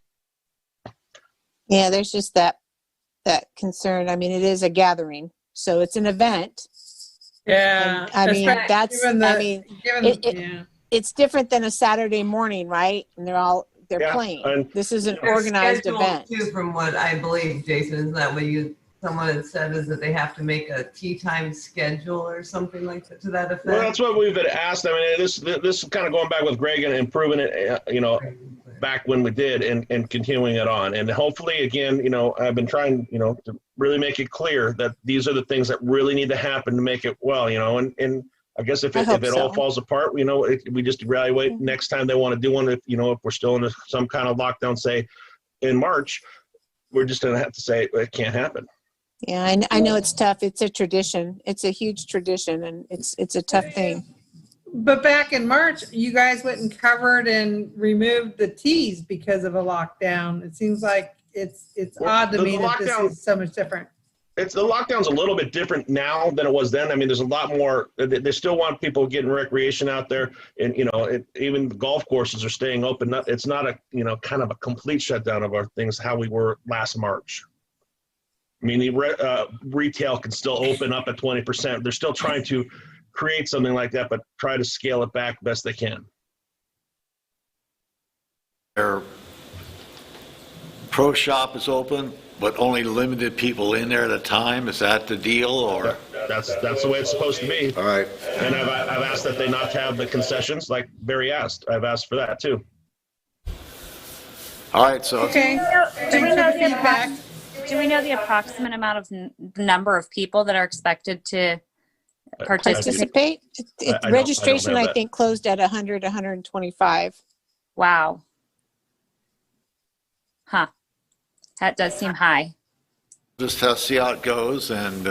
Yeah, there's just that concern. I mean, it is a gathering, so it's an event. Yeah. And, I mean, especially that's, given the- I mean, given- it- it's different than a Saturday morning, right? And they're Yeah, playing. and- This is an They're organized scheduled event. Too, from what I believe, Jason, isn't that what someone had said, is that they have to make a tea time schedule or something like that, to that effect? Well, that's what we've been asked. I mean, this is kind of going back with Greg and improving it, back when we did and continuing it on. And hopefully, again, I've been trying, to really make it clear that these are the things that really need to happen to make it well, and I guess if I it hope all so. falls apart, we just evaluate next time they want to do one. If we're still in some kind of lockdown, say in March, we're just going to have to say it can't happen. Yeah, I know it's tough. It's a tradition. It's a huge tradition, and it's a tough thing. But back in March, you guys went and covered and removed the teas because of a lockdown. It seems like it's Well, odd to the me that this lockdown- is so much different. The lockdown's a little bit different now than it was then. I mean, there's a lot more. They still want people getting recreation out there, and even the golf courses are staying open. It's not a kind of a complete shutdown of our things how we were last March. I mean, the retail can still open up at 20%. They're still trying to create something like that, but try to scale it back best they can. Their pro shop is open, but only limited people in there at a time. Is that the deal, or? That's the way it's supposed to be. All right. And I've asked that they not have the concessions, like Barry asked. I've asked for that too. All right, so Okay. Do Thanks we for know the the feedback. Do we know the approximate amount of number of people that are expected to participate? Participate. I don't Registration, have I that. think, closed at 100, 125. Wow. Huh. That does seem high. just see how it goes, and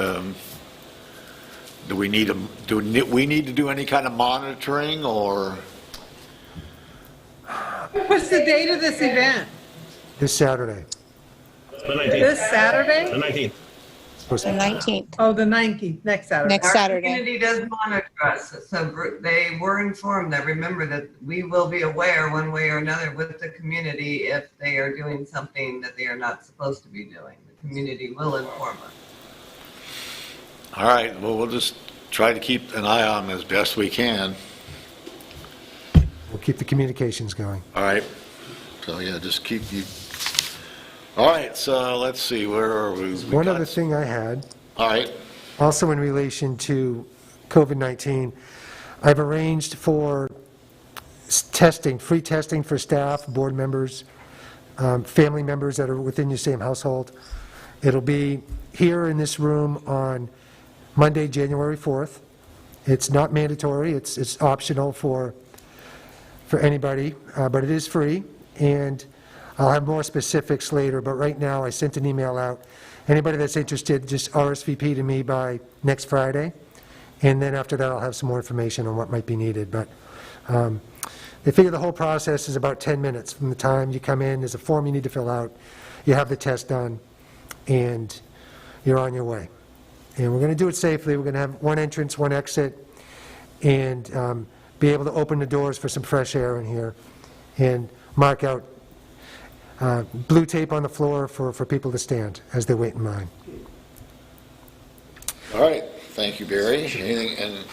do we need to do any kind of monitoring, or? What's the date of this event? This Saturday. The 19th. This The Saturday? 19th. Supposed The to- 19th. Oh, the 19th, next Saturday. Next Our Saturday. community does monitor us, so they were informed that, remember, that we will be aware one way or another with the community if they are doing something that they are not supposed to be doing. The community will inform us. All right, well, we'll just try to keep an eye on them as best we can. We'll keep the communications going. All right, so yeah, just keep you. All right, so let's see, where are we? One other thing I had, All right, also in relation to COVID-19, I've arranged for testing, free testing for staff, board members, family members that are within your same household. It'll be here in this room on Monday, January 4th. It's not mandatory, it's optional for anybody, but it is free, and I'll have more specifics later, but right now I sent an email out. Anybody that's interested, just RSVP to me by next Friday, and then after that I'll have some more information on what might be needed. But they figure the whole process is about 10 minutes from the time you come in. There's a form you need to fill out, you have the test done, and you're on your way. And we're going to do it safely. We're going to have one entrance, one exit, and be able to open the doors for some fresh air in here, and mark out blue tape on the floor for people to stand as they wait in line. all right, thank you, Barry. Anything, and,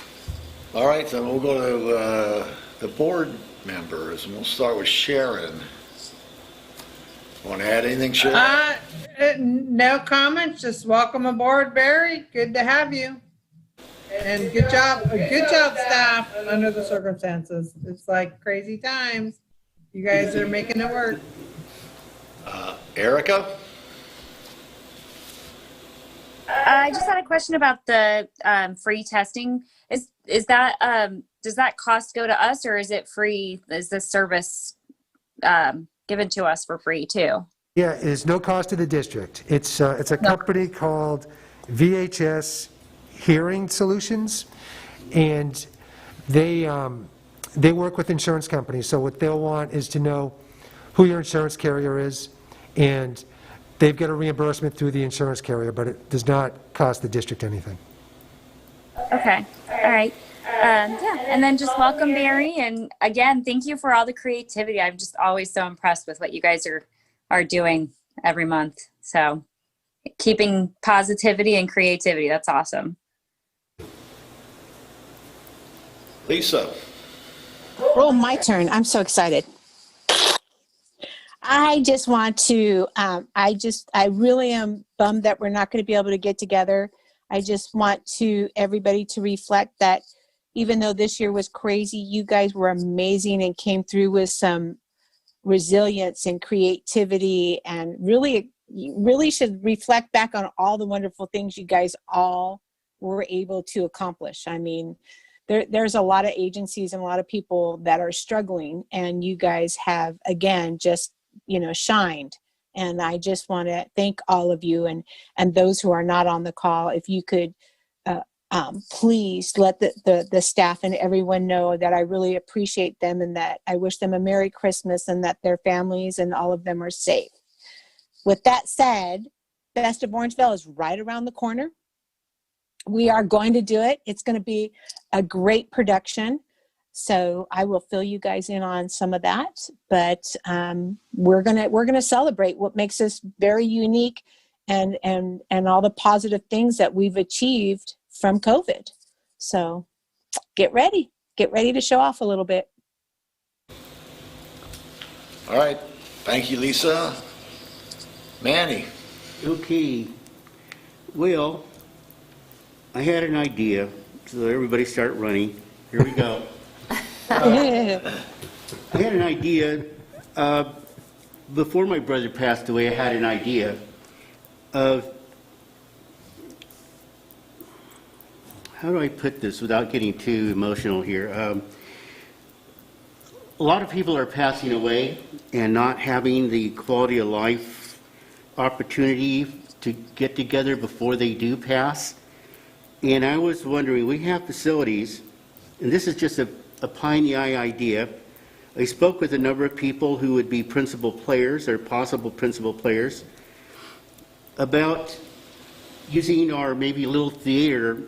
all right, then we'll go to the board members, and we'll start with Sharon. Want to add anything, Sharon? No comments, just welcome aboard, Barry. Good to have you. And good job, staff, under the circumstances. It's like crazy times. You guys are making it work. Erica? I just had a question about the free testing. Is that does that cost go to us, or is it free? Is this service given to us for free too? Yeah, it's no cost to the district. It's a company called VHS Hearing Solutions, and they work with insurance companies. So what they'll want is to know who your insurance carrier is, and they've got a reimbursement through the insurance carrier, but it does not cost the district anything. Okay, all right. Yeah, and then just welcome Barry, and again, thank you for all the creativity. I'm just always so impressed with what you guys are doing every month. So keeping positivity and creativity, that's awesome. Lisa? Oh, my turn. I'm so excited. I just want to, I really am bummed that we're not going to be able to get together. I just want everybody to reflect that even though this year was crazy, you guys were amazing and came through with some resilience and creativity, and really, you really should reflect back on all the wonderful things you guys all were able to accomplish. I mean, there's a lot of agencies and a lot of people that are struggling, and you guys have, again, just, shined. And I just want to thank all of you, and those who are not on the call, if you could please let the staff and everyone know that I really appreciate them, and that I wish them a Merry Christmas, and that their families and all of them are safe. With that said, Best of Orangeville is right around the corner. We are going to do it. It's going to be a great production. So I will fill you guys in on some of that, but we're gonna celebrate what makes us very unique, and all the positive things that we've achieved from COVID. So get ready to show off a little bit. All right. Thank you, Lisa. Manny? Okay. Well, I had an idea, so everybody start running. Here we go. I had an idea. Before my brother passed away, I had an idea of, how do I put this without getting too emotional here? A lot of people are passing away and not having the quality of life opportunity to get together before they do pass. And I was wondering, we have facilities, and this is just a pie in the eye idea. I spoke with a number of people who would be principal players or possible principal players about using our maybe little theater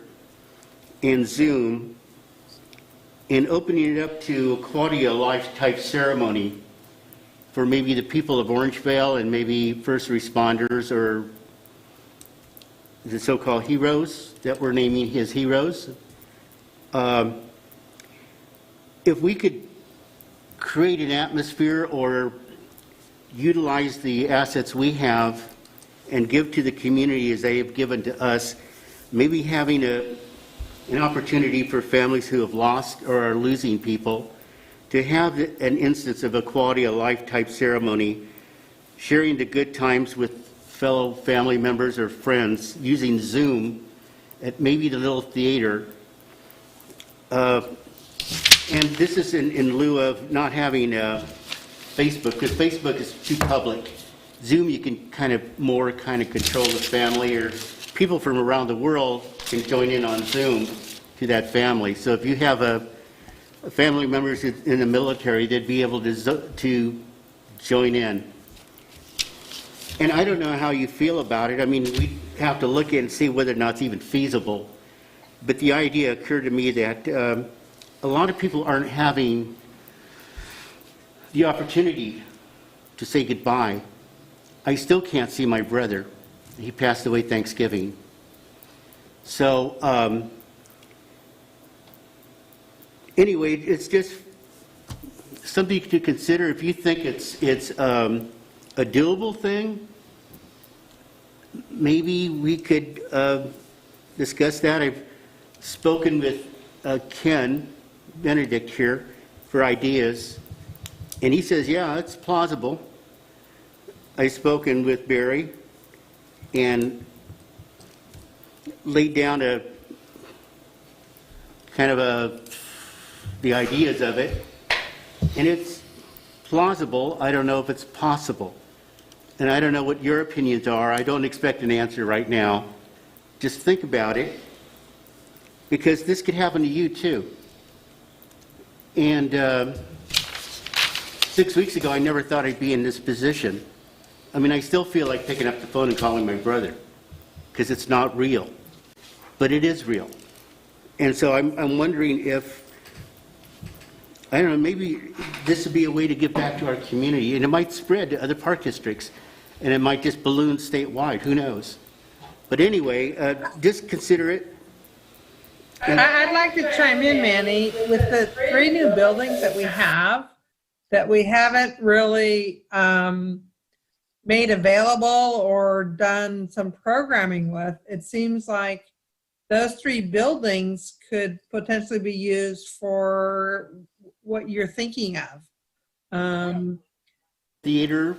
and Zoom and opening it up to a quality of life type ceremony for maybe the people of Orangevale and maybe first responders or the so-called heroes that we're naming as heroes. If we could create an atmosphere or utilize the assets we have and give to the community as they have given to us, maybe having an opportunity for families who have lost or are losing people to have an instance of a quality of life type ceremony, sharing the good times with fellow family members or friends using Zoom at maybe the little theater. And this is in lieu of not having Facebook, because Facebook is too public. Zoom, you can kind of control the family, or people from around the world can join in on Zoom to that family. So if you have a family members in the military, they'd be able to join in. And I don't know how you feel about it. I mean, we have to look at and see whether or not it's even feasible. But the idea occurred to me that a lot of people aren't having the opportunity to say goodbye. I still can't see my brother. He passed away Thanksgiving. So anyway, it's just something to consider. If you think it's a doable thing, maybe we could discuss that. I've spoken with K.Benedict here for ideas, and he says, yeah, it's plausible. I've spoken with Barry and laid down the ideas of it, and it's plausible. I don't know if it's possible, and I don't know what your opinions are. I don't expect an answer right now. Just think about it, because this could happen to you too. And 6 weeks ago, I never thought I'd be in this position. I mean, I still feel like picking up the phone and calling my brother, because it's not real. But it is real. And so I'm wondering if, I don't know, maybe this would be a way to give back to our community, and it might spread to other park districts, and it might just balloon statewide, who knows? But anyway, just consider it. I'd like to chime in, Manny, with the 3 new buildings that we have that we haven't really made available or done some programming with. It seems like those 3 buildings could potentially be used for what you're thinking of. Theater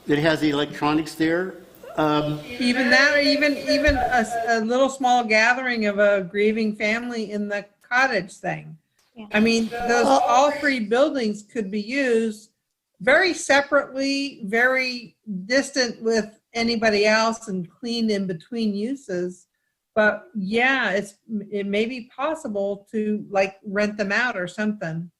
that has the electronics there. Even that, or even a little small gathering of a grieving family in the cottage thing. Yeah. I mean, those all 3 buildings could be used very separately, very distant with anybody else, and cleaned in between uses. But yeah, it may be possible to like rent them out or something.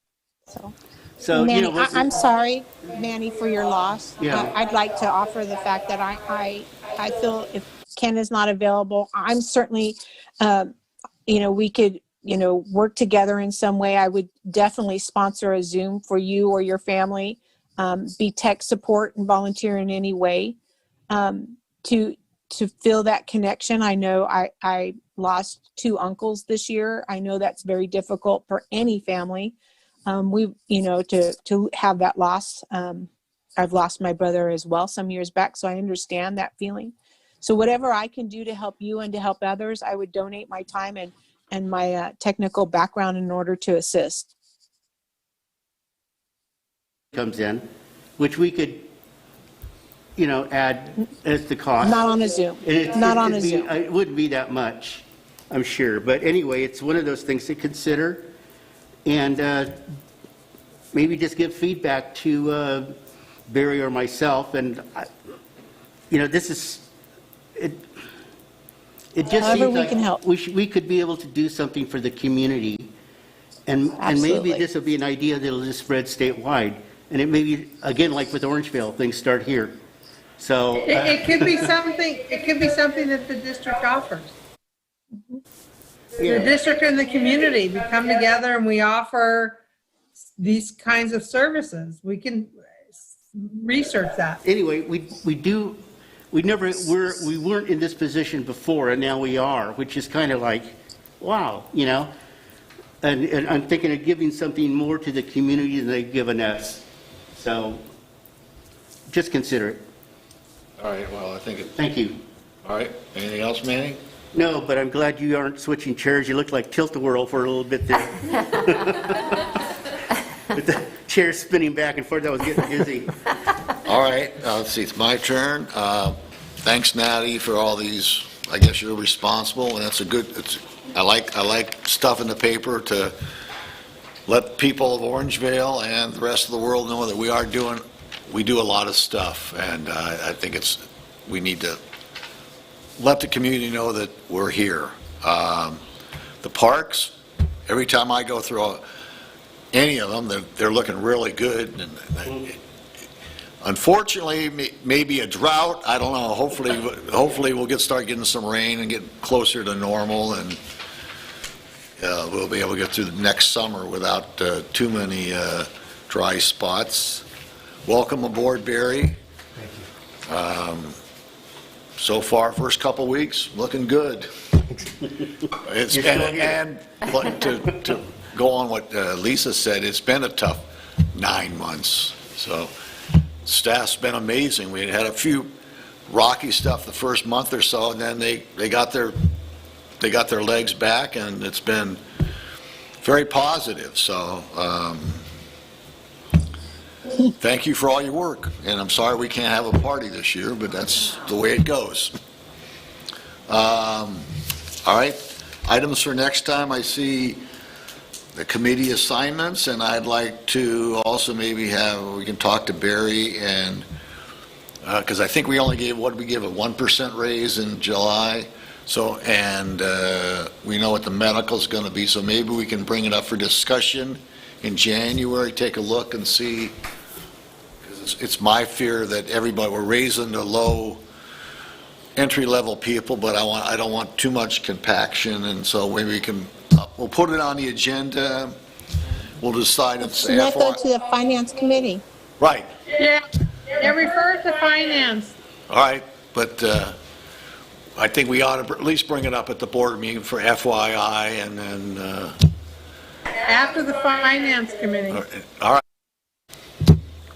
So Manny, you know, I'm sorry, Manny, for your loss. Yeah. I'd like to offer the fact that I feel if Ken is not available, I'm certainly, we could, work together in some way. I would definitely sponsor a Zoom for you or your family, be tech support and volunteer in any way to feel that connection. I know I lost 2 uncles this year. I know that's very difficult for any family. To have that loss. I've lost my brother as well some years back, so I understand that feeling. So whatever I can do to help you and to help others, I would donate my time and my technical background in order to assist. comes in, which we could, add as the cost. Not on a Zoom. Not on a Zoom. It wouldn't be that much, I'm sure. But anyway, it's one of those things to consider. And maybe just give feedback to Barry or myself. And, this is, it just However seems we like can help. we could be able to do something for the community. And maybe Absolutely. this will be an idea that'll just spread statewide. And it may be, again, like with Orangeville, things start here. So It could be something. It could be something that the district offers. The district and the community, we come together and we offer these kinds of services. We can research that. Anyway, we weren't in this position before, and now we are, which is kind of like, wow, And I'm thinking of giving something more to the community than they've given us. So just consider it. All right, well, I think it, Thank you. all right. Anything else, Manny? No, but I'm glad you aren't switching chairs. You look like Tilt-A-Whirl for a little bit there. With the chair spinning back and forth, I was getting dizzy. All right, let's see, it's my turn. Thanks, Natty, for all these, I guess you're responsible, and that's a good, I like stuff in the paper to let people of Orangevale and the rest of the world know that we do a lot of stuff, and I think we need to let the community know that we're here. The parks, every time I go through any of them, they're looking really good. And unfortunately, maybe a drought. I don't know. Hopefully, we'll start getting some rain and get closer to normal, and we'll be able to get through the next summer without too many dry spots. Welcome aboard, Barry. So far, first couple weeks, looking good. And to go on what Lisa said, it's been a tough 9 months. So staff's been amazing. We had a few rocky stuff the first month or so, and then they got their legs back, and it's been very positive. So thank you for all your work, and I'm sorry we can't have a party this year, but that's the way it goes. All right, items for next time. I see the committee assignments, and I'd like to also maybe we can talk to Barry, and because I think we only gave, what did we give, a 1% raise in July? So, and we know what the medical is going to be, so maybe we can bring it up for discussion in January, take a look and see, because it's my fear that we're raising the low entry-level people, but I don't want too much compaction, and so maybe we can we'll put it on the agenda. We'll decide if it's Shouldn't that go FY. to the finance committee? Right, Yeah, refer to finance. all right, but I think we ought to at least bring it up at the board meeting for FYI, and then, After the finance committee. all right.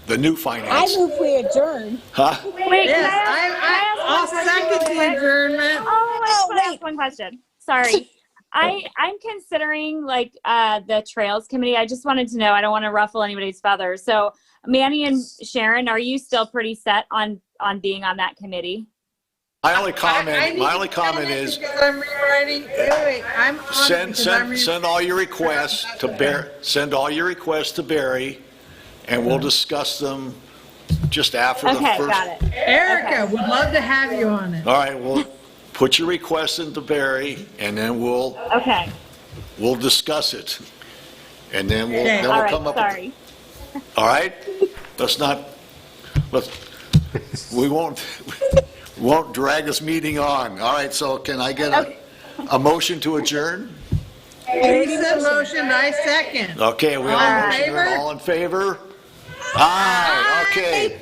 The new I finance, move we adjourn. huh? Wait, Yes, can I I'll ask one question second really the quick? adjournment. Oh, I just Oh, want to wait. ask one question. Sorry. I'm considering like the Trails Committee. I just wanted to know, I don't want to ruffle anybody's feathers. So Manny and Sharon, are you still pretty set on being on that committee? My only I comment, need my to only tell comment them is, because I'm rewriting, wait, I'm on it send, because I'm send all your requests to Barry, send all your requests to Barry, and we'll discuss them just after the Okay, first. got it. Erica, would love to have you on it. All right, well, put your requests into Barry, and then Okay. we'll discuss it. And then we'll, Okay. then All we'll right. come up. Sorry. All right? We won't drag this meeting on. All right, so can I get a motion to adjourn? Lisa motioned, I second. Okay, we all All in motion, favor? all in favor? Aye, okay.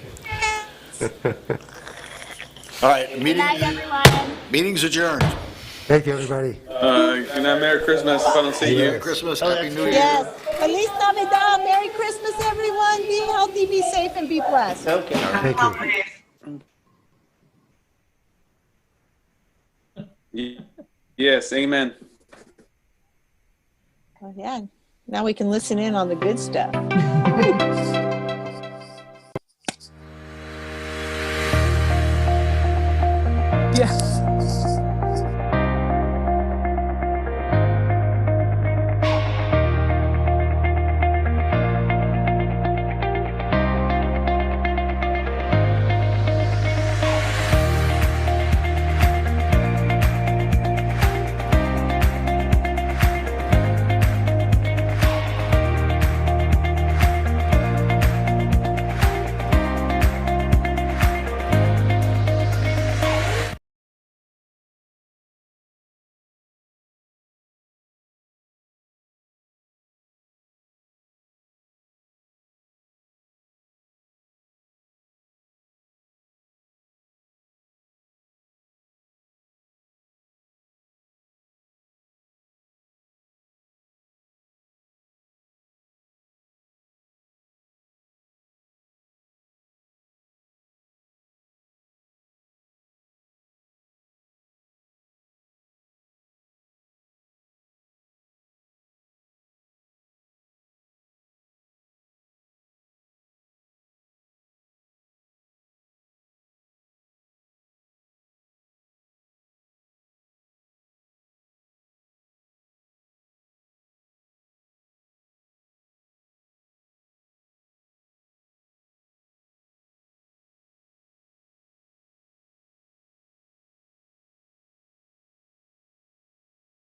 All right, Good night, everyone. meeting's adjourned. Thank you, everybody. Good night, Merry Christmas if I don't see you. Merry Christmas, Happy New Year. Yes. Feliz Navidad. Merry Christmas, everyone. Be healthy, be safe, and be blessed. Okay. Thank you. Yes, amen. Oh, yeah. Now we can listen in on the good stuff.